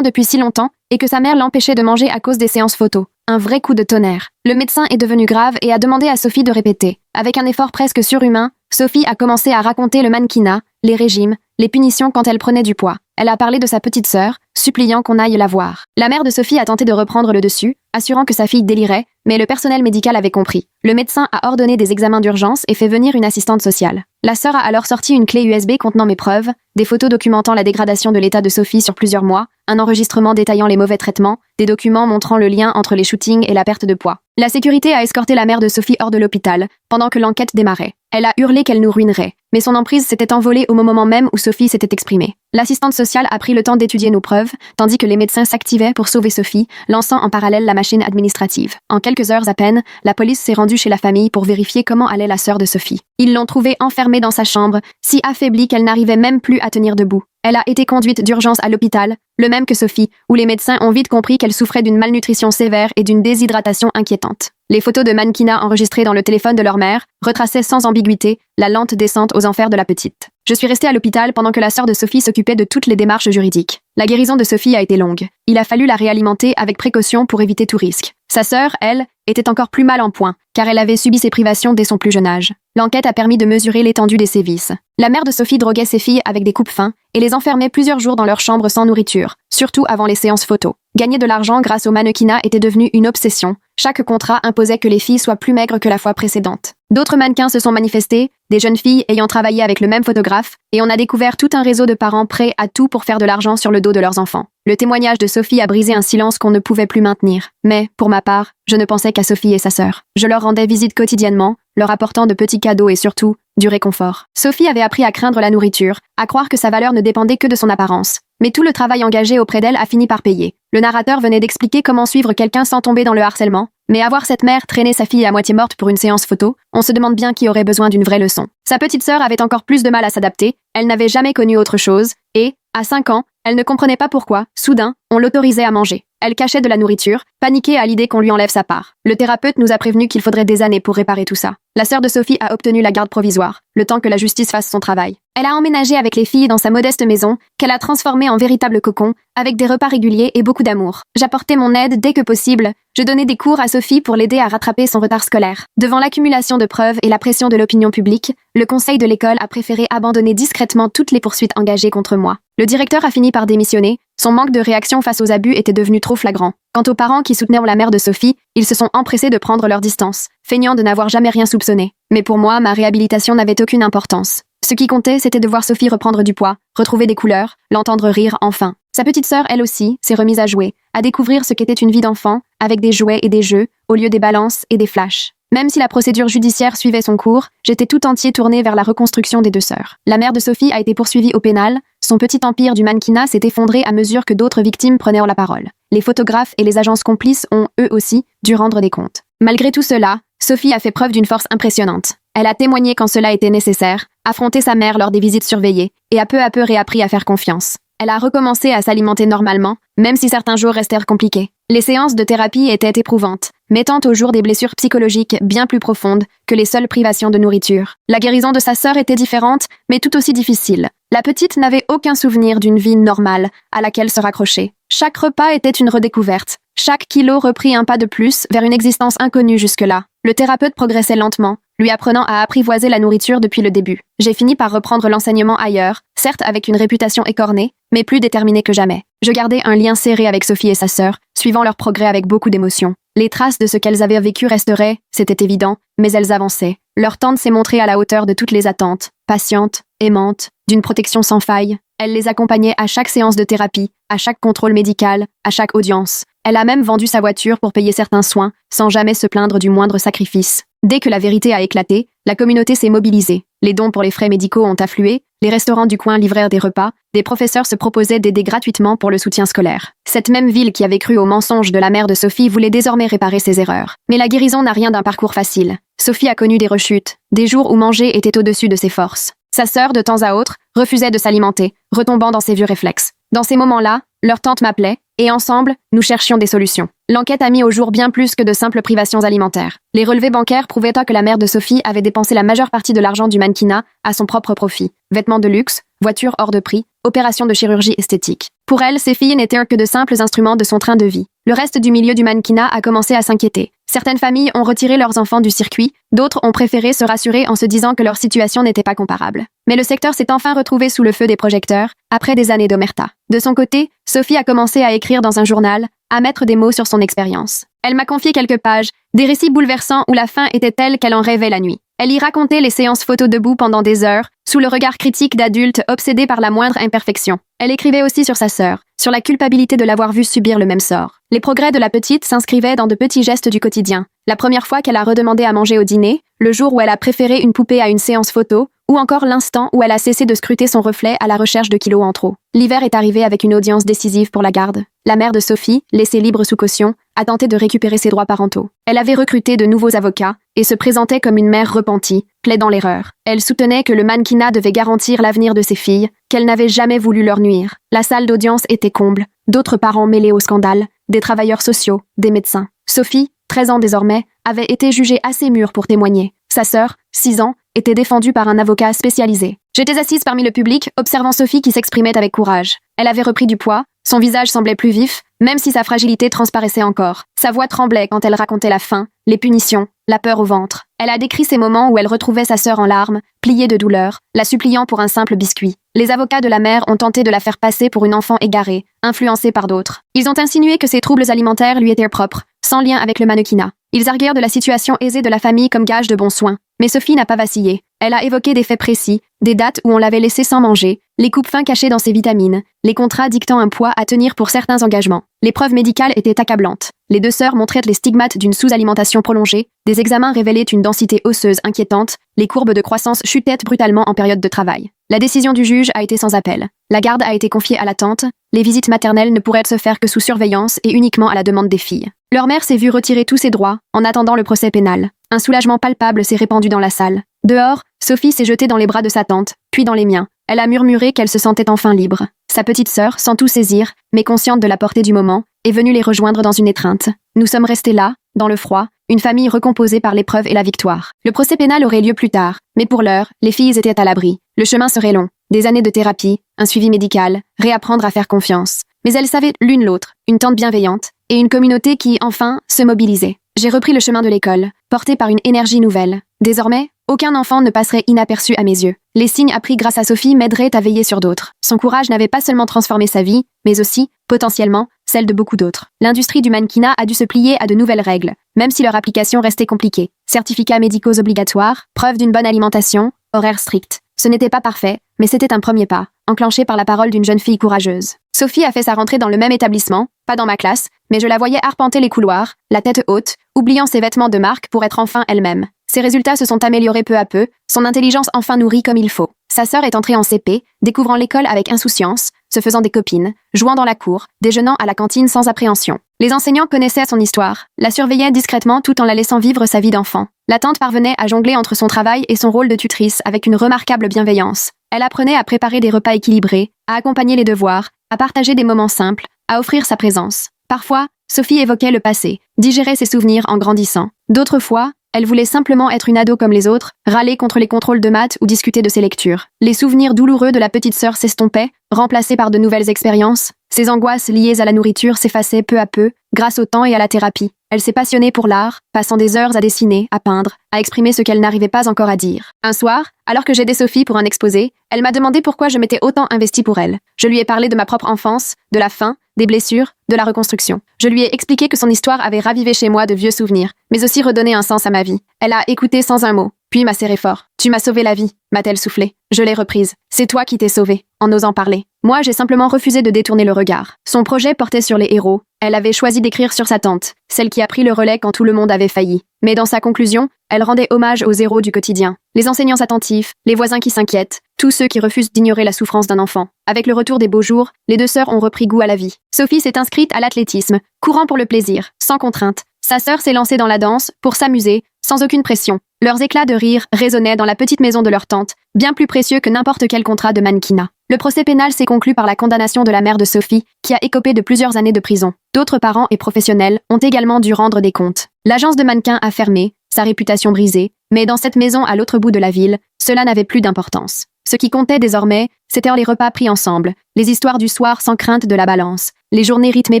depuis si longtemps, et que sa mère l'empêchait de manger à cause des séances photos. Un vrai coup de tonnerre. Le médecin est devenu grave et a demandé à Sophie de répéter. Avec un effort presque surhumain, Sophie a commencé à raconter le mannequinat, les régimes, les punitions quand elle prenait du poids. Elle a parlé de sa petite sœur, suppliant qu'on aille la voir. La mère de Sophie a tenté de reprendre le dessus, assurant que sa fille délirait, mais le personnel médical avait compris. Le médecin a ordonné des examens d'urgence et fait venir une assistante sociale. La sœur a alors sorti une clé USB contenant mes preuves, des photos documentant la dégradation de l'état de Sophie sur plusieurs mois, un enregistrement détaillant les mauvais traitements, des documents montrant le lien entre les shootings et la perte de poids. La sécurité a escorté la mère de Sophie hors de l'hôpital, pendant que l'enquête démarrait. Elle a hurlé qu'elle nous ruinerait, mais son emprise s'était envolée au moment même où Sophie s'était exprimée. L'assistante sociale a pris le temps d'étudier nos preuves, tandis que les médecins s'activaient pour sauver Sophie, lançant en parallèle la machine administrative. En quelques heures à peine, la police s'est rendue chez la famille pour vérifier comment allait la sœur de Sophie. Ils l'ont trouvée enfermée dans sa chambre, si affaiblie qu'elle n'arrivait même plus à tenir debout. Elle a été conduite d'urgence à l'hôpital, le même que Sophie, où les médecins ont vite compris qu'elle souffrait d'une malnutrition sévère et d'une déshydratation inquiétante. Les photos de mannequinat enregistrées dans le téléphone de leur mère retraçaient sans ambiguïté la lente descente aux enfers de la petite. Je suis restée à l'hôpital pendant que la sœur de Sophie s'occupait de toutes les démarches juridiques. La guérison de Sophie a été longue. Il a fallu la réalimenter avec précaution pour éviter tout risque. Sa sœur, elle, était encore plus mal en point, car elle avait subi ces privations dès son plus jeune âge. L'enquête a permis de mesurer l'étendue des sévices. La mère de Sophie droguait ses filles avec des coupes-fins et les enfermait plusieurs jours dans leur chambre sans nourriture, surtout avant les séances photos. Gagner de l'argent grâce au mannequinat était devenu une obsession. Chaque contrat imposait que les filles soient plus maigres que la fois précédente. D'autres mannequins se sont manifestés, des jeunes filles ayant travaillé avec le même photographe, et on a découvert tout un réseau de parents prêts à tout pour faire de l'argent sur le dos de leurs enfants. Le témoignage de Sophie a brisé un silence qu'on ne pouvait plus maintenir. Mais, pour ma part, je ne pensais qu'à Sophie et sa sœur. Je leur rendais visite quotidiennement, leur apportant de petits cadeaux et surtout, du réconfort. Sophie avait appris à craindre la nourriture, à croire que sa valeur ne dépendait que de son apparence. Mais tout le travail engagé auprès d'elle a fini par payer. Le narrateur venait d'expliquer comment suivre quelqu'un sans tomber dans le harcèlement, mais avoir cette mère traîner sa fille à moitié morte pour une séance photo, on se demande bien qui aurait besoin d'une vraie leçon. Sa petite sœur avait encore plus de mal à s'adapter, elle n'avait jamais connu autre chose, et, à 5 ans, elle ne comprenait pas pourquoi, soudain, on l'autorisait à manger. Elle cachait de la nourriture, paniquée à l'idée qu'on lui enlève sa part. Le thérapeute nous a prévenu qu'il faudrait des années pour réparer tout ça. La sœur de Sophie a obtenu la garde provisoire, le temps que la justice fasse son travail. Elle a emménagé avec les filles dans sa modeste maison, qu'elle a transformée en véritable cocon, avec des repas réguliers et beaucoup d'amour. J'apportais mon aide dès que possible, je donnais des cours à Sophie pour l'aider à rattraper son retard scolaire. Devant l'accumulation de preuves et la pression de l'opinion publique, le conseil de l'école a préféré abandonner discrètement toutes les poursuites engagées contre moi. Le directeur a fini par démissionner, son manque de réaction face aux abus était devenu trop flagrant. Quant aux parents qui soutenaient la mère de Sophie, ils se sont empressés de prendre leur distance, feignant de n'avoir jamais rien soupçonné. Mais pour moi, ma réhabilitation n'avait aucune importance. Ce qui comptait, c'était de voir Sophie reprendre du poids, retrouver des couleurs, l'entendre rire enfin. Sa petite sœur, elle aussi, s'est remise à jouer, à découvrir ce qu'était une vie d'enfant, avec des jouets et des jeux, au lieu des balances et des flashs. Même si la procédure judiciaire suivait son cours, j'étais tout entier tourné vers la reconstruction des deux sœurs. La mère de Sophie a été poursuivie au pénal, son petit empire du mannequinat s'est effondré à mesure que d'autres victimes prenaient la parole. Les photographes et les agences complices ont, eux aussi, dû rendre des comptes. Malgré tout cela, Sophie a fait preuve d'une force impressionnante. Elle a témoigné quand cela était nécessaire, affronté sa mère lors des visites surveillées, et a peu réappris à faire confiance. Elle a recommencé à s'alimenter normalement, même si certains jours restèrent compliqués. Les séances de thérapie étaient éprouvantes, mettant au jour des blessures psychologiques bien plus profondes que les seules privations de nourriture. La guérison de sa sœur était différente, mais tout aussi difficile. La petite n'avait aucun souvenir d'une vie normale à laquelle se raccrocher. Chaque repas était une redécouverte. Chaque kilo reprit un pas de plus vers une existence inconnue jusque-là. Le thérapeute progressait lentement, lui apprenant à apprivoiser la nourriture depuis le début. J'ai fini par reprendre l'enseignement ailleurs, certes avec une réputation écornée, mais plus déterminée que jamais. Je gardais un lien serré avec Sophie et sa sœur, suivant leur progrès avec beaucoup d'émotion. Les traces de ce qu'elles avaient vécu resteraient, c'était évident, mais elles avançaient. Leur tante s'est montrée à la hauteur de toutes les attentes, patiente, aimante, d'une protection sans faille. Elle les accompagnait à chaque séance de thérapie, à chaque contrôle médical, à chaque audience. Elle a même vendu sa voiture pour payer certains soins, sans jamais se plaindre du moindre sacrifice. Dès que la vérité a éclaté, la communauté s'est mobilisée. Les dons pour les frais médicaux ont afflué, les restaurants du coin livrèrent des repas, des professeurs se proposaient d'aider gratuitement pour le soutien scolaire. Cette même ville qui avait cru aux mensonges de la mère de Sophie voulait désormais réparer ses erreurs. Mais la guérison n'a rien d'un parcours facile. Sophie a connu des rechutes, des jours où manger était au-dessus de ses forces. Sa sœur, de temps à autre, refusait de s'alimenter, retombant dans ses vieux réflexes. Dans ces moments-là, leur tante m'appelait, et ensemble, nous cherchions des solutions. L'enquête a mis au jour bien plus que de simples privations alimentaires. Les relevés bancaires prouvaient que la mère de Sophie avait dépensé la majeure partie de l'argent du mannequinat à son propre profit. Vêtements de luxe, voitures hors de prix, opérations de chirurgie esthétique. Pour elle, ces filles n'étaient que de simples instruments de son train de vie. Le reste du milieu du mannequinat a commencé à s'inquiéter. Certaines familles ont retiré leurs enfants du circuit, d'autres ont préféré se rassurer en se disant que leur situation n'était pas comparable. Mais le secteur s'est enfin retrouvé sous le feu des projecteurs, après des années d'omerta. De son côté, Sophie a commencé à écrire dans un journal, à mettre des mots sur son expérience. Elle m'a confié quelques pages, des récits bouleversants où la fin était telle qu'elle en rêvait la nuit. Elle y racontait les séances photos debout pendant des heures, sous le regard critique d'adultes obsédés par la moindre imperfection. Elle écrivait aussi sur sa sœur, sur la culpabilité de l'avoir vue subir le même sort. Les progrès de la petite s'inscrivaient dans de petits gestes du quotidien. La première fois qu'elle a redemandé à manger au dîner, le jour où elle a préféré une poupée à une séance photo, ou encore l'instant où elle a cessé de scruter son reflet à la recherche de kilos en trop. L'hiver est arrivé avec une audience décisive pour la garde. La mère de Sophie, laissée libre sous caution, a tenté de récupérer ses droits parentaux. Elle avait recruté de nouveaux avocats et se présentait comme une mère repentie, plaidant l'erreur. Elle soutenait que le mannequinat devait garantir l'avenir de ses filles, qu'elle n'avait jamais voulu leur nuire. La salle d'audience était comble, d'autres parents mêlés au scandale, des travailleurs sociaux, des médecins. Sophie, 13 ans désormais, avait été jugée assez mûre pour témoigner. Sa sœur, 6 ans, était défendue par un avocat spécialisé. J'étais assise parmi le public, observant Sophie qui s'exprimait avec courage. Elle avait repris du poids, son visage semblait plus vif, même si sa fragilité transparaissait encore. Sa voix tremblait quand elle racontait la faim, les punitions, la peur au ventre. Elle a décrit ces moments où elle retrouvait sa sœur en larmes, pliée de douleur, la suppliant pour un simple biscuit. Les avocats de la mère ont tenté de la faire passer pour une enfant égarée, influencée par d'autres. Ils ont insinué que ses troubles alimentaires lui étaient propres, sans lien avec le mannequinat. Ils arguèrent de la situation aisée de la famille comme gage de bons soins. Mais Sophie n'a pas vacillé. Elle a évoqué des faits précis, des dates où on l'avait laissée sans manger, les coupes fins cachées dans ses vitamines, les contrats dictant un poids à tenir pour certains engagements. Les preuves médicales étaient accablantes. Les deux sœurs montraient les stigmates d'une sous-alimentation prolongée, des examens révélaient une densité osseuse inquiétante, les courbes de croissance chutaient brutalement en période de travail. La décision du juge a été sans appel. La garde a été confiée à la tante, les visites maternelles ne pourraient se faire que sous surveillance et uniquement à la demande des filles. Leur mère s'est vue retirer tous ses droits, en attendant le procès pénal. Un soulagement palpable s'est répandu dans la salle. Dehors, Sophie s'est jetée dans les bras de sa tante, puis dans les miens. Elle a murmuré qu'elle se sentait enfin libre. Sa petite sœur, sans tout saisir, mais consciente de la portée du moment, est venue les rejoindre dans une étreinte. Nous sommes restés là, dans le froid, une famille recomposée par l'épreuve et la victoire. Le procès pénal aurait lieu plus tard, mais pour l'heure, les filles étaient à l'abri. Le chemin serait long. Des années de thérapie, un suivi médical, réapprendre à faire confiance. Mais elles savaient l'une l'autre, une tante bienveillante, et une communauté qui, enfin, se mobilisait. J'ai repris le chemin de l'école, porté par une énergie nouvelle. Désormais, aucun enfant ne passerait inaperçu à mes yeux. Les signes appris grâce à Sophie m'aideraient à veiller sur d'autres. Son courage n'avait pas seulement transformé sa vie, mais aussi, potentiellement, celle de beaucoup d'autres. L'industrie du mannequinat a dû se plier à de nouvelles règles, même si leur application restait compliquée. Certificats médicaux obligatoires, preuve d'une bonne alimentation, horaires stricts. Ce n'était pas parfait, mais c'était un premier pas. enclenchée par la parole d'une jeune fille courageuse. Sophie a fait sa rentrée dans le même établissement, pas dans ma classe, mais je la voyais arpenter les couloirs, la tête haute, oubliant ses vêtements de marque pour être enfin elle-même. Ses résultats se sont améliorés peu à peu, son intelligence enfin nourrie comme il faut. Sa sœur est entrée en CP, découvrant l'école avec insouciance, se faisant des copines, jouant dans la cour, déjeunant à la cantine sans appréhension. Les enseignants connaissaient son histoire, la surveillaient discrètement tout en la laissant vivre sa vie d'enfant. La tante parvenait à jongler entre son travail et son rôle de tutrice avec une remarquable bienveillance. Elle apprenait à préparer des repas équilibrés, à accompagner les devoirs, à partager des moments simples, à offrir sa présence. Parfois, Sophie évoquait le passé, digérait ses souvenirs en grandissant. D'autres fois, elle voulait simplement être une ado comme les autres, râler contre les contrôles de maths ou discuter de ses lectures. Les souvenirs douloureux de la petite sœur s'estompaient, remplacés par de nouvelles expériences. Ses angoisses liées à la nourriture s'effaçaient peu à peu, grâce au temps et à la thérapie. Elle s'est passionnée pour l'art, passant des heures à dessiner, à peindre, à exprimer ce qu'elle n'arrivait pas encore à dire. Un soir, alors que j'aidais Sophie pour un exposé, elle m'a demandé pourquoi je m'étais autant investie pour elle. Je lui ai parlé de ma propre enfance, de la faim, des blessures, de la reconstruction. Je lui ai expliqué que son histoire avait ravivé chez moi de vieux souvenirs, mais aussi redonné un sens à ma vie. Elle a écouté sans un mot, puis m'a serré fort. « Tu m'as sauvé la vie », m'a-t-elle soufflé. Je l'ai reprise. « C'est toi qui t'es sauvé », en osant parler. Moi, j'ai simplement refusé de détourner le regard. Son projet portait sur les héros. Elle avait choisi d'écrire sur sa tante, celle qui a pris le relais quand tout le monde avait failli. Mais dans sa conclusion, elle rendait hommage aux héros du quotidien. Les enseignants attentifs, les voisins qui s'inquiètent, tous ceux qui refusent d'ignorer la souffrance d'un enfant. Avec le retour des beaux jours, les deux sœurs ont repris goût à la vie. Sophie s'est inscrite à l'athlétisme, courant pour le plaisir, sans contrainte. Sa sœur s'est lancée dans la danse, pour s'amuser, sans aucune pression. Leurs éclats de rire résonnaient dans la petite maison de leur tante, bien plus précieux que n'importe quel contrat de mannequinat. Le procès pénal s'est conclu par la condamnation de la mère de Sophie, qui a écopé de plusieurs années de prison. D'autres parents et professionnels ont également dû rendre des comptes. L'agence de mannequins a fermé, sa réputation brisée, mais dans cette maison à l'autre bout de la ville, cela n'avait plus d'importance. Ce qui comptait désormais, c'était les repas pris ensemble, les histoires du soir sans crainte de la balance, les journées rythmées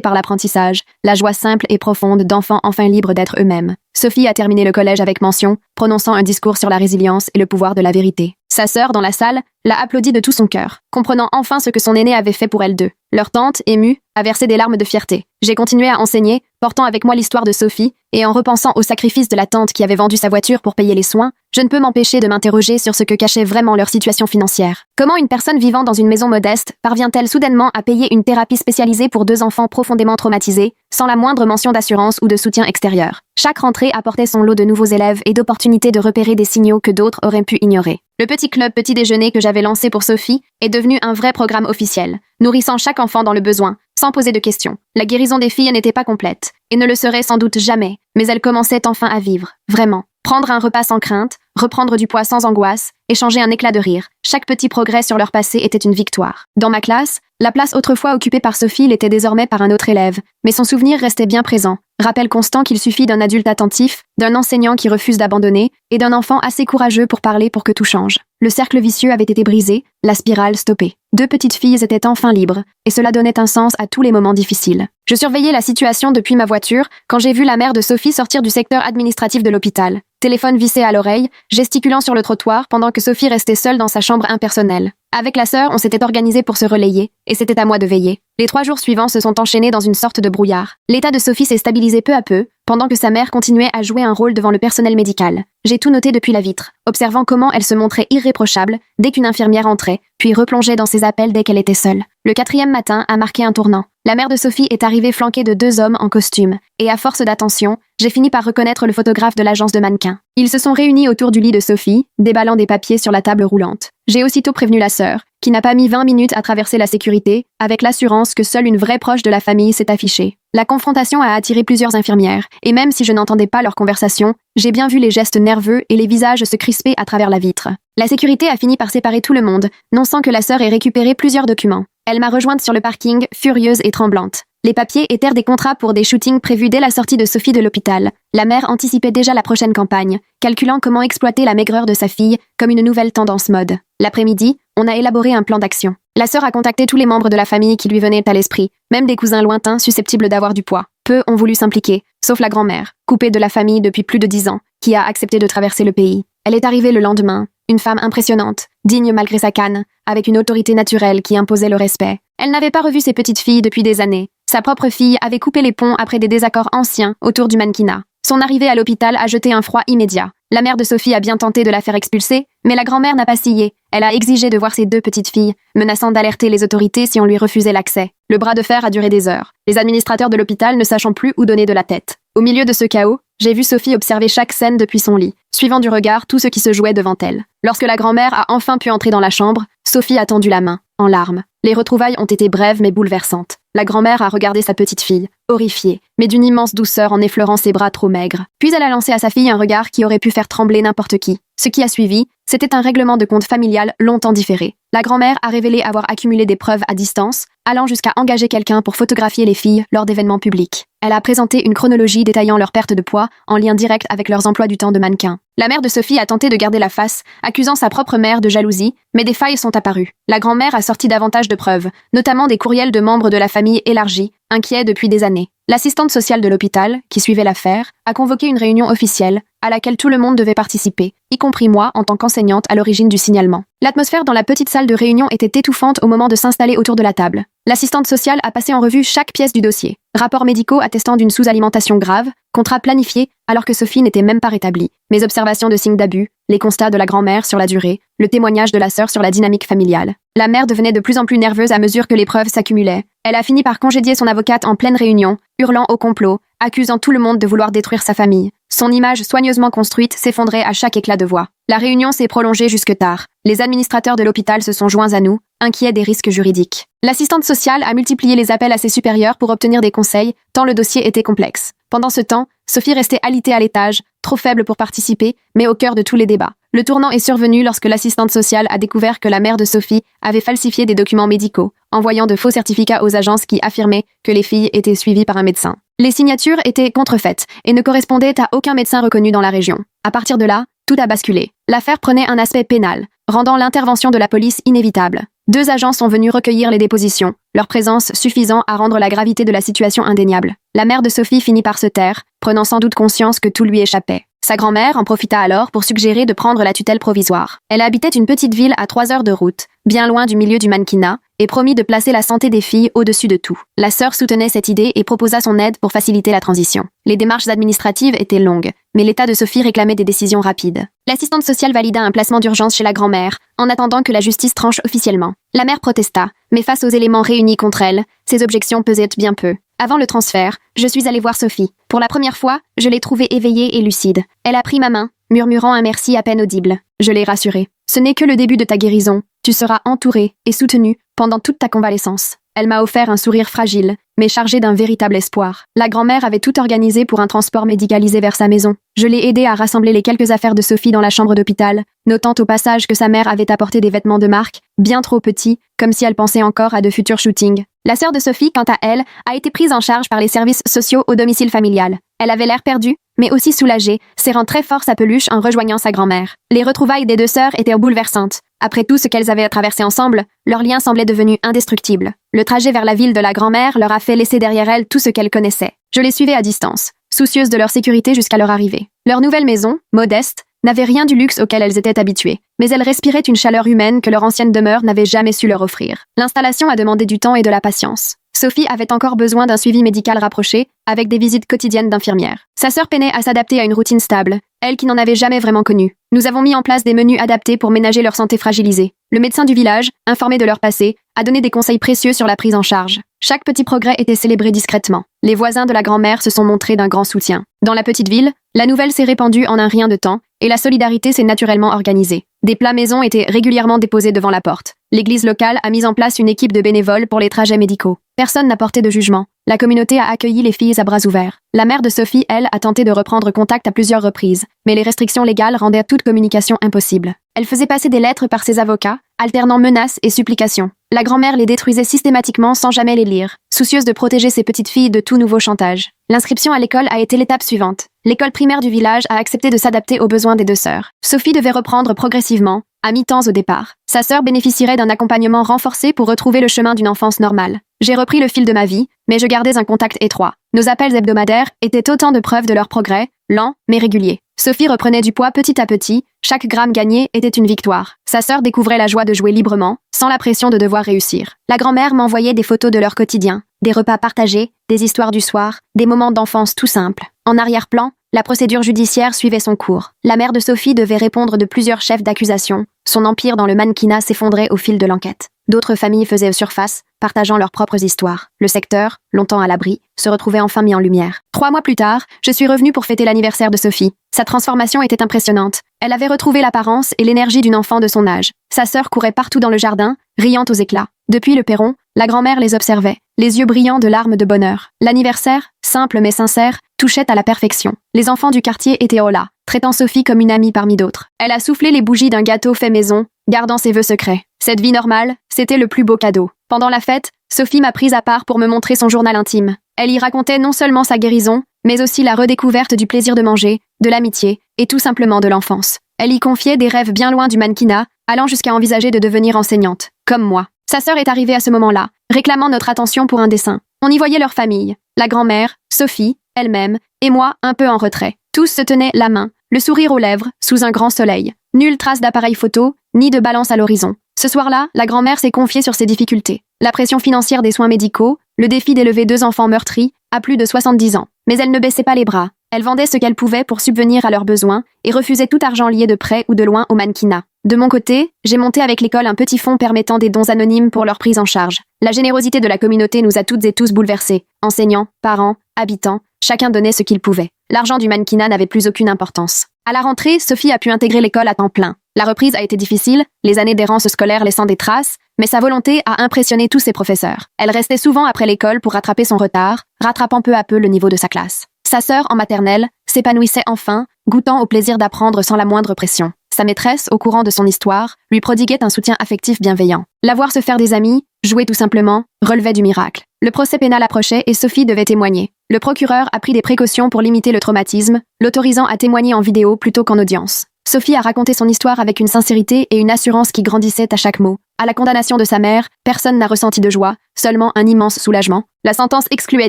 par l'apprentissage, la joie simple et profonde d'enfants enfin libres d'être eux-mêmes. Sophie a terminé le collège avec mention, prononçant un discours sur la résilience et le pouvoir de la vérité. Sa sœur, dans la salle, l'a applaudi de tout son cœur, comprenant enfin ce que son aînée avait fait pour elles deux. Leur tante, émue, a versé des larmes de fierté. J'ai continué à enseigner, portant avec moi l'histoire de Sophie, et en repensant au sacrifice de la tante qui avait vendu sa voiture pour payer les soins, je ne peux m'empêcher de m'interroger sur ce que cachait vraiment leur situation financière. Comment une personne vivant dans une maison modeste parvient-elle soudainement à payer une thérapie spécialisée pour deux enfants profondément traumatisés, sans la moindre mention d'assurance ou de soutien extérieur? Chaque rentrée apportait son lot de nouveaux élèves et d'opportunités de repérer des signaux que d'autres auraient pu ignorer. Le petit club petit déjeuner que j'avais lancé pour Sophie est devenu un vrai programme officiel, nourrissant chaque enfant dans le besoin, sans poser de questions. La guérison des filles n'était pas complète, et ne le serait sans doute jamais, mais elle commençait enfin à vivre, vraiment. Prendre un repas sans crainte, reprendre du poids sans angoisse, échanger un éclat de rire. Chaque petit progrès sur leur passé était une victoire. Dans ma classe, la place autrefois occupée par Sophie l'était désormais par un autre élève, mais son souvenir restait bien présent. Rappel constant qu'il suffit d'un adulte attentif, d'un enseignant qui refuse d'abandonner, et d'un enfant assez courageux pour parler pour que tout change. Le cercle vicieux avait été brisé, la spirale stoppée. Deux petites filles étaient enfin libres, et cela donnait un sens à tous les moments difficiles. Je surveillais la situation depuis ma voiture quand j'ai vu la mère de Sophie sortir du secteur administratif de l'hôpital. Téléphone vissé à l'oreille, gesticulant sur le trottoir pendant que Sophie restait seule dans sa chambre impersonnelle. Avec la sœur, on s'était organisé pour se relayer, et c'était à moi de veiller. Les 3 jours suivants se sont enchaînés dans une sorte de brouillard. L'état de Sophie s'est stabilisé peu à peu, pendant que sa mère continuait à jouer un rôle devant le personnel médical. J'ai tout noté depuis la vitre, observant comment elle se montrait irréprochable dès qu'une infirmière entrait, puis replongeait dans ses appels dès qu'elle était seule. Le 4e matin a marqué un tournant. La mère de Sophie est arrivée flanquée de 2 hommes en costume, et à force d'attention, j'ai fini par reconnaître le photographe de l'agence de mannequins. Ils se sont réunis autour du lit de Sophie, déballant des papiers sur la table roulante. J'ai aussitôt prévenu la sœur, qui n'a pas mis 20 minutes à traverser la sécurité, avec l'assurance que seule une vraie proche de la famille s'est affichée. La confrontation a attiré plusieurs infirmières, et même si je n'entendais pas leur conversation, j'ai bien vu les gestes nerveux et les visages se crisper à travers la vitre. La sécurité a fini par séparer tout le monde, non sans que la sœur ait récupéré plusieurs documents. Elle m'a rejointe sur le parking, furieuse et tremblante. Les papiers étaient des contrats pour des shootings prévus dès la sortie de Sophie de l'hôpital. La mère anticipait déjà la prochaine campagne, calculant comment exploiter la maigreur de sa fille comme une nouvelle tendance mode. L'après-midi, on a élaboré un plan d'action. La sœur a contacté tous les membres de la famille qui lui venaient à l'esprit, même des cousins lointains susceptibles d'avoir du poids. Peu ont voulu s'impliquer, sauf la grand-mère, coupée de la famille depuis plus de 10 ans, qui a accepté de traverser le pays. Elle est arrivée le lendemain, une femme impressionnante, digne malgré sa canne, avec une autorité naturelle qui imposait le respect. Elle n'avait pas revu ses petites filles depuis des années. Sa propre fille avait coupé les ponts après des désaccords anciens autour du mannequinat. Son arrivée à l'hôpital a jeté un froid immédiat. La mère de Sophie a bien tenté de la faire expulser, mais la grand-mère n'a pas scié. Elle a exigé de voir ses 2 petites filles, menaçant d'alerter les autorités si on lui refusait l'accès. Le bras de fer a duré des heures, les administrateurs de l'hôpital ne sachant plus où donner de la tête. Au milieu de ce chaos, j'ai vu Sophie observer chaque scène depuis son lit, suivant du regard tout ce qui se jouait devant elle. Lorsque la grand-mère a enfin pu entrer dans la chambre, Sophie a tendu la main, en larmes. Les retrouvailles ont été brèves mais bouleversantes. La grand-mère a regardé sa petite fille, horrifiée, mais d'une immense douceur en effleurant ses bras trop maigres. Puis elle a lancé à sa fille un regard qui aurait pu faire trembler n'importe qui. Ce qui a suivi, c'était un règlement de compte familial longtemps différé. La grand-mère a révélé avoir accumulé des preuves à distance, allant jusqu'à engager quelqu'un pour photographier les filles lors d'événements publics. Elle a présenté une chronologie détaillant leur perte de poids en lien direct avec leurs emplois du temps de mannequin. La mère de Sophie a tenté de garder la face, accusant sa propre mère de jalousie, mais des failles sont apparues. La grand-mère a sorti davantage de preuves, notamment des courriels de membres de la famille élargie, inquiets depuis des années. L'assistante sociale de l'hôpital, qui suivait l'affaire, a convoqué une réunion officielle, à laquelle tout le monde devait participer, y compris moi en tant qu'enseignante à l'origine du signalement. L'atmosphère dans la petite salle de réunion était étouffante au moment de s'installer autour de la table. L'assistante sociale a passé en revue chaque pièce du dossier. Rapports médicaux attestant d'une sous-alimentation grave, contrat planifié alors que Sophie n'était même pas rétablie, mes observations de signes d'abus, les constats de la grand-mère sur la durée, le témoignage de la sœur sur la dynamique familiale. La mère devenait de plus en plus nerveuse à mesure que les preuves s'accumulaient. Elle a fini par congédier son avocate en pleine réunion, hurlant au complot, accusant tout le monde de vouloir détruire sa famille. Son image soigneusement construite s'effondrait à chaque éclat de voix. La réunion s'est prolongée jusque tard. Les administrateurs de l'hôpital se sont joints à nous, inquiets des risques juridiques. L'assistante sociale a multiplié les appels à ses supérieurs pour obtenir des conseils, tant le dossier était complexe. Pendant ce temps, Sophie restait alitée à l'étage, trop faible pour participer, mais au cœur de tous les débats. Le tournant est survenu lorsque l'assistante sociale a découvert que la mère de Sophie avait falsifié des documents médicaux, envoyant de faux certificats aux agences qui affirmaient que les filles étaient suivies par un médecin. Les signatures étaient contrefaites et ne correspondaient à aucun médecin reconnu dans la région. À partir de là, tout a basculé. L'affaire prenait un aspect pénal, rendant l'intervention de la police inévitable. 2 agents sont venus recueillir les dépositions, leur présence suffisant à rendre la gravité de la situation indéniable. La mère de Sophie finit par se taire, prenant sans doute conscience que tout lui échappait. Sa grand-mère en profita alors pour suggérer de prendre la tutelle provisoire. Elle habitait une petite ville à 3 heures de route, bien loin du milieu du mannequinat, et promit de placer la santé des filles au-dessus de tout. La sœur soutenait cette idée et proposa son aide pour faciliter la transition. Les démarches administratives étaient longues, mais l'état de Sophie réclamait des décisions rapides. L'assistante sociale valida un placement d'urgence chez la grand-mère, en attendant que la justice tranche officiellement. La mère protesta, mais face aux éléments réunis contre elle, ses objections pesaient bien peu. Avant le transfert, je suis allée voir Sophie. Pour la première fois, je l'ai trouvée éveillée et lucide. Elle a pris ma main, murmurant un merci à peine audible. Je l'ai rassurée. Ce n'est que le début de ta guérison. Tu seras entourée et soutenue pendant toute ta convalescence. Elle m'a offert un sourire fragile, mais chargé d'un véritable espoir. La grand-mère avait tout organisé pour un transport médicalisé vers sa maison. Je l'ai aidée à rassembler les quelques affaires de Sophie dans la chambre d'hôpital, notant au passage que sa mère avait apporté des vêtements de marque, bien trop petits, comme si elle pensait encore à de futurs shootings. La sœur de Sophie, quant à elle, a été prise en charge par les services sociaux au domicile familial. Elle avait l'air perdue, mais aussi soulagée, serrant très fort sa peluche en rejoignant sa grand-mère. Les retrouvailles des 2 sœurs étaient bouleversantes. Après tout ce qu'elles avaient traversé ensemble, leur lien semblait devenu indestructible. Le trajet vers la ville de la grand-mère leur a fait laisser derrière elles tout ce qu'elles connaissaient. Je les suivais à distance, soucieuse de leur sécurité jusqu'à leur arrivée. Leur nouvelle maison, modeste, n'avait rien du luxe auquel elles étaient habituées, mais elle respirait une chaleur humaine que leur ancienne demeure n'avait jamais su leur offrir. L'installation a demandé du temps et de la patience. Sophie avait encore besoin d'un suivi médical rapproché, avec des visites quotidiennes d'infirmières. Sa sœur peinait à s'adapter à une routine stable, elle qui n'en avait jamais vraiment connu. Nous avons mis en place des menus adaptés pour ménager leur santé fragilisée. Le médecin du village, informé de leur passé, a donné des conseils précieux sur la prise en charge. Chaque petit progrès était célébré discrètement. Les voisins de la grand-mère se sont montrés d'un grand soutien. Dans la petite ville, la nouvelle s'est répandue en un rien de temps, et la solidarité s'est naturellement organisée. Des plats maison étaient régulièrement déposés devant la porte. L'église locale a mis en place une équipe de bénévoles pour les trajets médicaux. Personne n'a porté de jugement. La communauté a accueilli les filles à bras ouverts. La mère de Sophie, elle, a tenté de reprendre contact à plusieurs reprises, mais les restrictions légales rendaient toute communication impossible. Elle faisait passer des lettres par ses avocats, alternant menaces et supplications. La grand-mère les détruisait systématiquement sans jamais les lire, soucieuse de protéger ses petites filles de tout nouveau chantage. L'inscription à l'école a été l'étape suivante. L'école primaire du village a accepté de s'adapter aux besoins des 2 sœurs. Sophie devait reprendre progressivement, à mi-temps au départ. Sa sœur bénéficierait d'un accompagnement renforcé pour retrouver le chemin d'une enfance normale. J'ai repris le fil de ma vie, mais je gardais un contact étroit. Nos appels hebdomadaires étaient autant de preuves de leur progrès, lents mais réguliers. Sophie reprenait du poids petit à petit, chaque gramme gagné était une victoire. Sa sœur découvrait la joie de jouer librement, sans la pression de devoir réussir. La grand-mère m'envoyait des photos de leur quotidien, des repas partagés, des histoires du soir, des moments d'enfance tout simples. En arrière-plan, La procédure judiciaire suivait son cours. La mère de Sophie devait répondre de plusieurs chefs d'accusation. Son empire dans le mannequinat s'effondrait au fil de l'enquête. D'autres familles faisaient surface, partageant leurs propres histoires. Le secteur, longtemps à l'abri, se retrouvait enfin mis en lumière. 3 mois plus tard, je suis revenue pour fêter l'anniversaire de Sophie. Sa transformation était impressionnante. Elle avait retrouvé l'apparence et l'énergie d'une enfant de son âge. Sa sœur courait partout dans le jardin, riant aux éclats. Depuis le perron, la grand-mère les observait, les yeux brillants de larmes de bonheur. L'anniversaire, simple mais sincère, touchait à la perfection. Les enfants du quartier étaient au là, traitant Sophie comme une amie parmi d'autres. Elle a soufflé les bougies d'un gâteau fait maison, gardant ses vœux secrets. Cette vie normale, c'était le plus beau cadeau. Pendant la fête, Sophie m'a prise à part pour me montrer son journal intime. Elle y racontait non seulement sa guérison, mais aussi la redécouverte du plaisir de manger, de l'amitié, et tout simplement de l'enfance. Elle y confiait des rêves bien loin du mannequinat, allant jusqu'à envisager de devenir enseignante, comme moi. Sa sœur est arrivée à ce moment-là, réclamant notre attention pour un dessin. On y voyait leur famille, la grand-mère, Sophie, elle-même, et moi un peu en retrait. Tous se tenaient la main, le sourire aux lèvres, sous un grand soleil. Nulle trace d'appareil photo, ni de balance à l'horizon. Ce soir-là, la grand-mère s'est confiée sur ses difficultés. La pression financière des soins médicaux, le défi d'élever 2 enfants meurtris, à plus de 70 ans. Mais elle ne baissait pas les bras. Elle vendait ce qu'elle pouvait pour subvenir à leurs besoins et refusait tout argent lié de près ou de loin au mannequinat. De mon côté, j'ai monté avec l'école un petit fonds permettant des dons anonymes pour leur prise en charge. La générosité de la communauté nous a toutes et tous bouleversés. Enseignants, parents, habitants, chacun donnait ce qu'il pouvait. L'argent du mannequinat n'avait plus aucune importance. À la rentrée, Sophie a pu intégrer l'école à temps plein. La reprise a été difficile, les années d'errance scolaire laissant des traces, mais sa volonté a impressionné tous ses professeurs. Elle restait souvent après l'école pour rattraper son retard, rattrapant peu à peu le niveau de sa classe. Sa sœur, en maternelle, s'épanouissait enfin, goûtant au plaisir d'apprendre sans la moindre pression. Sa maîtresse, au courant de son histoire, lui prodiguait un soutien affectif bienveillant. La voir se faire des amis, jouer tout simplement, relevait du miracle. Le procès pénal approchait et Sophie devait témoigner. Le procureur a pris des précautions pour limiter le traumatisme, l'autorisant à témoigner en vidéo plutôt qu'en audience. Sophie a raconté son histoire avec une sincérité et une assurance qui grandissaient à chaque mot. À la condamnation de sa mère, personne n'a ressenti de joie, seulement un immense soulagement. La sentence excluait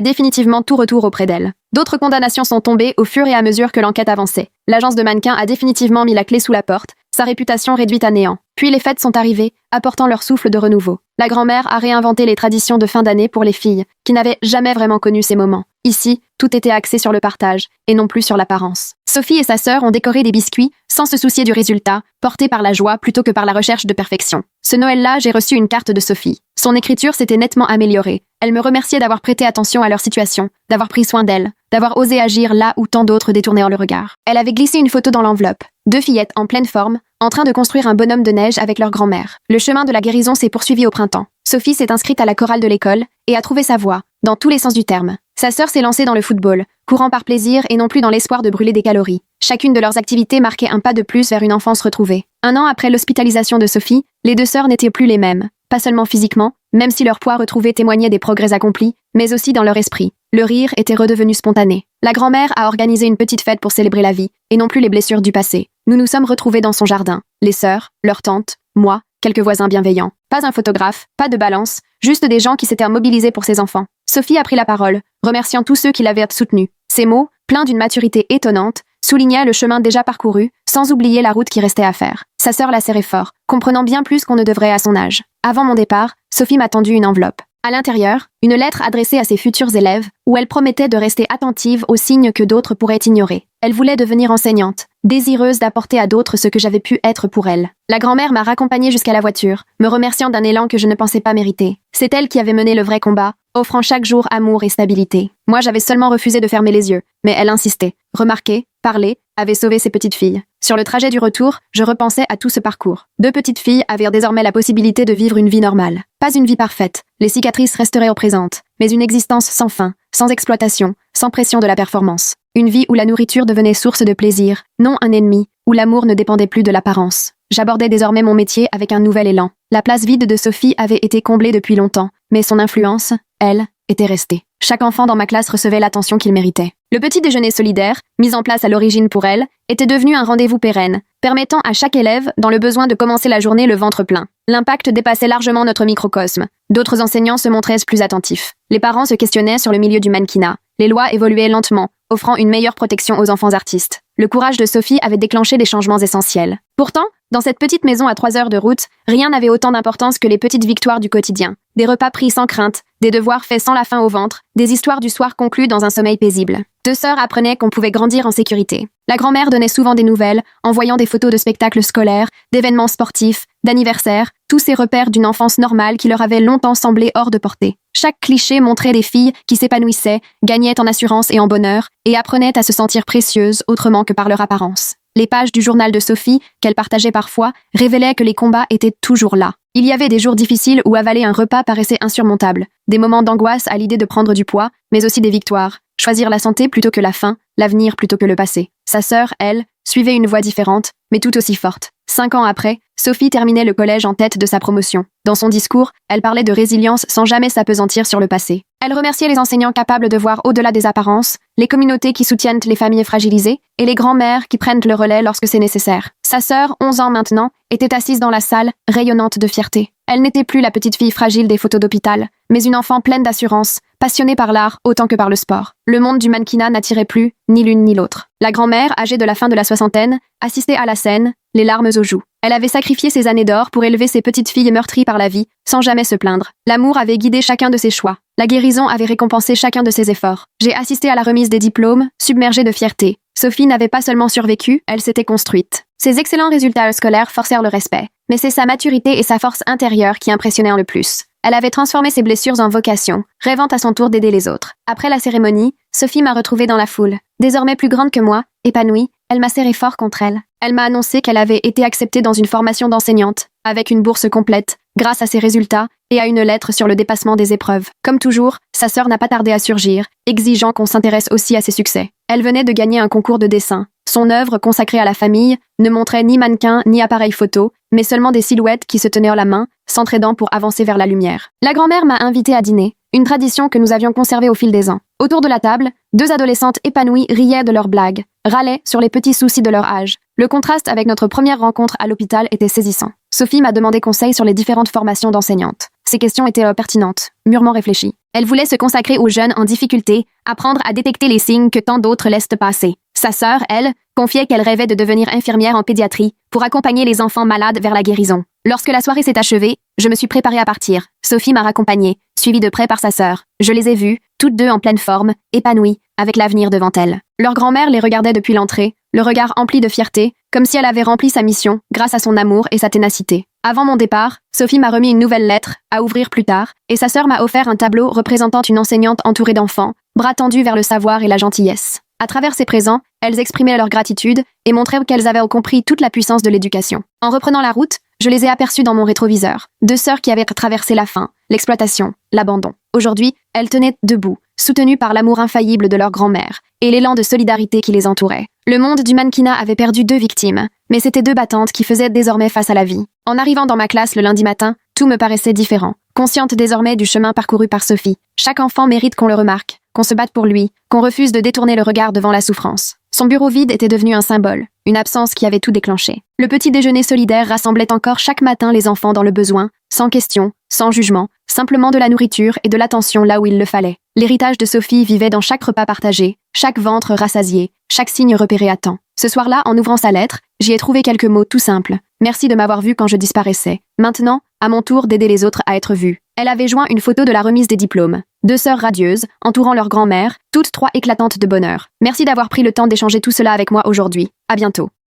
définitivement tout retour auprès d'elle. D'autres condamnations sont tombées au fur et à mesure que l'enquête avançait. L'agence de mannequins a définitivement mis la clé sous la porte, sa réputation réduite à néant. Puis les fêtes sont arrivées, apportant leur souffle de renouveau. La grand-mère a réinventé les traditions de fin d'année pour les filles, qui n'avaient jamais vraiment connu ces moments. Ici, tout était axé sur le partage, et non plus sur l'apparence. Sophie et sa sœur ont décoré des biscuits, sans se soucier du résultat, portés par la joie plutôt que par la recherche de perfection. Ce Noël-là, j'ai reçu une carte de Sophie. Son écriture s'était nettement améliorée. Elle me remerciait d'avoir prêté attention à leur situation, d'avoir pris soin d'elle, d'avoir osé agir là où tant d'autres détournèrent le regard. Elle avait glissé une photo dans l'enveloppe. 2 fillettes en pleine forme, en train de construire un bonhomme de neige avec leur grand-mère. Le chemin de la guérison s'est poursuivi au printemps. Sophie s'est inscrite à la chorale de l'école et a trouvé sa voie, dans tous les sens du terme. Sa sœur s'est lancée dans le football, courant par plaisir et non plus dans l'espoir de brûler des calories. Chacune de leurs activités marquait un pas de plus vers une enfance retrouvée. 1 an après l'hospitalisation de Sophie, les 2 sœurs n'étaient plus les mêmes. Pas seulement physiquement, même si leur poids retrouvé témoignait des progrès accomplis, mais aussi dans leur esprit. Le rire était redevenu spontané. La grand-mère a organisé une petite fête pour célébrer la vie, et non plus les blessures du passé. Nous nous sommes retrouvés dans son jardin. Les sœurs, leur tante, moi, quelques voisins bienveillants. Pas un photographe, pas de balance, juste des gens qui s'étaient mobilisés pour ses enfants. Sophie a pris la parole, remerciant tous ceux qui l'avaient soutenue. Ses mots, pleins d'une maturité étonnante, soulignaient le chemin déjà parcouru, sans oublier la route qui restait à faire. Sa sœur l'a serré fort, comprenant bien plus qu'on ne devrait à son âge. Avant mon départ, Sophie m'a tendu une enveloppe. À l'intérieur, une lettre adressée à ses futurs élèves, où elle promettait de rester attentive aux signes que d'autres pourraient ignorer. Elle voulait devenir enseignante, désireuse d'apporter à d'autres ce que j'avais pu être pour elle. La grand-mère m'a raccompagnée jusqu'à la voiture, me remerciant d'un élan que je ne pensais pas mériter. C'est elle qui avait mené le vrai combat, offrant chaque jour amour et stabilité. Moi, j'avais seulement refusé de fermer les yeux, mais elle insistait. Remarquer, parler, avait sauvé ses petites filles. Sur le trajet du retour, je repensais à tout ce parcours. 2 petites filles avaient désormais la possibilité de vivre une vie normale. Pas une vie parfaite, les cicatrices resteraient au présent, mais une existence sans fin, sans exploitation, sans pression de la performance. Une vie où la nourriture devenait source de plaisir, non un ennemi, où l'amour ne dépendait plus de l'apparence. J'abordais désormais mon métier avec un nouvel élan. La place vide de Sophie avait été comblée depuis longtemps, mais son influence, elle, était restée. Chaque enfant dans ma classe recevait l'attention qu'il méritait. Le petit déjeuner solidaire, mis en place à l'origine pour elle, était devenu un rendez-vous pérenne, permettant à chaque élève, dans le besoin de commencer la journée le ventre plein. L'impact dépassait largement notre microcosme. D'autres enseignants se montraient plus attentifs. Les parents se questionnaient sur le milieu du mannequinat. Les lois évoluaient lentement, offrant une meilleure protection aux enfants artistes. Le courage de Sophie avait déclenché des changements essentiels. Pourtant, dans cette petite maison à 3 heures de route, rien n'avait autant d'importance que les petites victoires du quotidien. des repas pris sans crainte, des devoirs faits sans la faim au ventre, des histoires du soir conclues dans un sommeil paisible. 2 sœurs apprenaient qu'on pouvait grandir en sécurité. La grand-mère donnait souvent des nouvelles, envoyant des photos de spectacles scolaires, d'événements sportifs, d'anniversaires, tous ces repères d'une enfance normale qui leur avaient longtemps semblé hors de portée. Chaque cliché montrait des filles qui s'épanouissaient, gagnaient en assurance et en bonheur, et apprenaient à se sentir précieuses autrement que par leur apparence. Les pages du journal de Sophie, qu'elle partageait parfois, révélaient que les combats étaient toujours là. Il y avait des jours difficiles où avaler un repas paraissait insurmontable, des moments d'angoisse à l'idée de prendre du poids, mais aussi des victoires, choisir la santé plutôt que la faim, l'avenir plutôt que le passé. Sa sœur, elle, suivait une voie différente, mais tout aussi forte. 5 ans après, Sophie terminait le collège en tête de sa promotion. Dans son discours, elle parlait de résilience sans jamais s'appesantir sur le passé. Elle remerciait les enseignants capables de voir au-delà des apparences, les communautés qui soutiennent les familles fragilisées et les grands-mères qui prennent le relais lorsque c'est nécessaire. Sa sœur, 11 ans maintenant, était assise dans la salle, rayonnante de fierté. Elle n'était plus la petite fille fragile des photos d'hôpital, mais une enfant pleine d'assurance, passionnée par l'art autant que par le sport. Le monde du mannequinat n'attirait plus ni l'une ni l'autre. La grand-mère, âgée de la fin de la soixantaine, assistait à la scène, les larmes aux joues. Elle avait sacrifié ses années d'or pour élever ses petites filles meurtries par la vie, sans jamais se plaindre. L'amour avait guidé chacun de ses choix. La guérison avait récompensé chacun de ses efforts. J'ai assisté à la remise des diplômes, submergée de fierté. Sophie n'avait pas seulement survécu, elle s'était construite. Ses excellents résultats scolaires forcèrent le respect, mais c'est sa maturité et sa force intérieure qui impressionnaient le plus. Elle avait transformé ses blessures en vocation, rêvant à son tour d'aider les autres. Après la cérémonie, Sophie m'a retrouvée dans la foule. Désormais plus grande que moi, épanouie, elle m'a serré fort contre elle. Elle m'a annoncé qu'elle avait été acceptée dans une formation d'enseignante, avec une bourse complète, grâce à ses résultats et à une lettre sur le dépassement des épreuves. Comme toujours, sa sœur n'a pas tardé à surgir, exigeant qu'on s'intéresse aussi à ses succès. Elle venait de gagner un concours de dessin. Son œuvre, consacrée à la famille, ne montrait ni mannequin ni appareil photo, mais seulement des silhouettes qui se tenaient la main, s'entraidant pour avancer vers la lumière. La grand-mère m'a invitée à dîner, une tradition que nous avions conservée au fil des ans. Autour de la table, 2 adolescentes épanouies riaient de leurs blagues, râlaient sur les petits soucis de leur âge. Le contraste avec notre première rencontre à l'hôpital était saisissant. Sophie m'a demandé conseil sur les différentes formations d'enseignantes. Ces questions étaient pertinentes, mûrement réfléchies. Elle voulait se consacrer aux jeunes en difficulté, apprendre à détecter les signes que tant d'autres laissent passer. Sa sœur, elle, confiait qu'elle rêvait de devenir infirmière en pédiatrie pour accompagner les enfants malades vers la guérison. Lorsque la soirée s'est achevée, je me suis préparée à partir. Sophie m'a raccompagnée, suivie de près par sa sœur. Je les ai vues, toutes deux en pleine forme, épanouies, avec l'avenir devant elles. Leur grand-mère les regardait depuis l'entrée, le regard empli de fierté, comme si elle avait rempli sa mission grâce à son amour et sa ténacité. Avant mon départ, Sophie m'a remis une nouvelle lettre, à ouvrir plus tard, et sa sœur m'a offert un tableau représentant une enseignante entourée d'enfants, bras tendus vers le savoir et la gentillesse. À travers ces présents, elles exprimaient leur gratitude et montraient qu'elles avaient compris toute la puissance de l'éducation. En reprenant la route, je les ai aperçues dans mon rétroviseur, 2 sœurs qui avaient traversé la faim, l'exploitation, l'abandon. Aujourd'hui, elles tenaient debout, soutenues par l'amour infaillible de leur grand-mère et l'élan de solidarité qui les entourait. Le monde du mannequinat avait perdu 2 victimes, mais c'étaient 2 battantes qui faisaient désormais face à la vie. En arrivant dans ma classe le lundi matin, tout me paraissait différent. Consciente désormais du chemin parcouru par Sophie, chaque enfant mérite qu'on le remarque, qu'on se batte pour lui, qu'on refuse de détourner le regard devant la souffrance. Son bureau vide était devenu un symbole, une absence qui avait tout déclenché. Le petit déjeuner solidaire rassemblait encore chaque matin les enfants dans le besoin, sans question, sans jugement, simplement de la nourriture et de l'attention là où il le fallait. L'héritage de Sophie vivait dans chaque repas partagé, chaque ventre rassasié, chaque signe repéré à temps. Ce soir-là, en ouvrant sa lettre, j'y ai trouvé quelques mots tout simples. Merci de m'avoir vu quand je disparaissais. Maintenant, à mon tour d'aider les autres à être vus. Elle avait joint une photo de la remise des diplômes. 2 sœurs radieuses, entourant leur grand-mère, toutes 3 éclatantes de bonheur. Merci d'avoir pris le temps d'échanger tout cela avec moi aujourd'hui. À bientôt.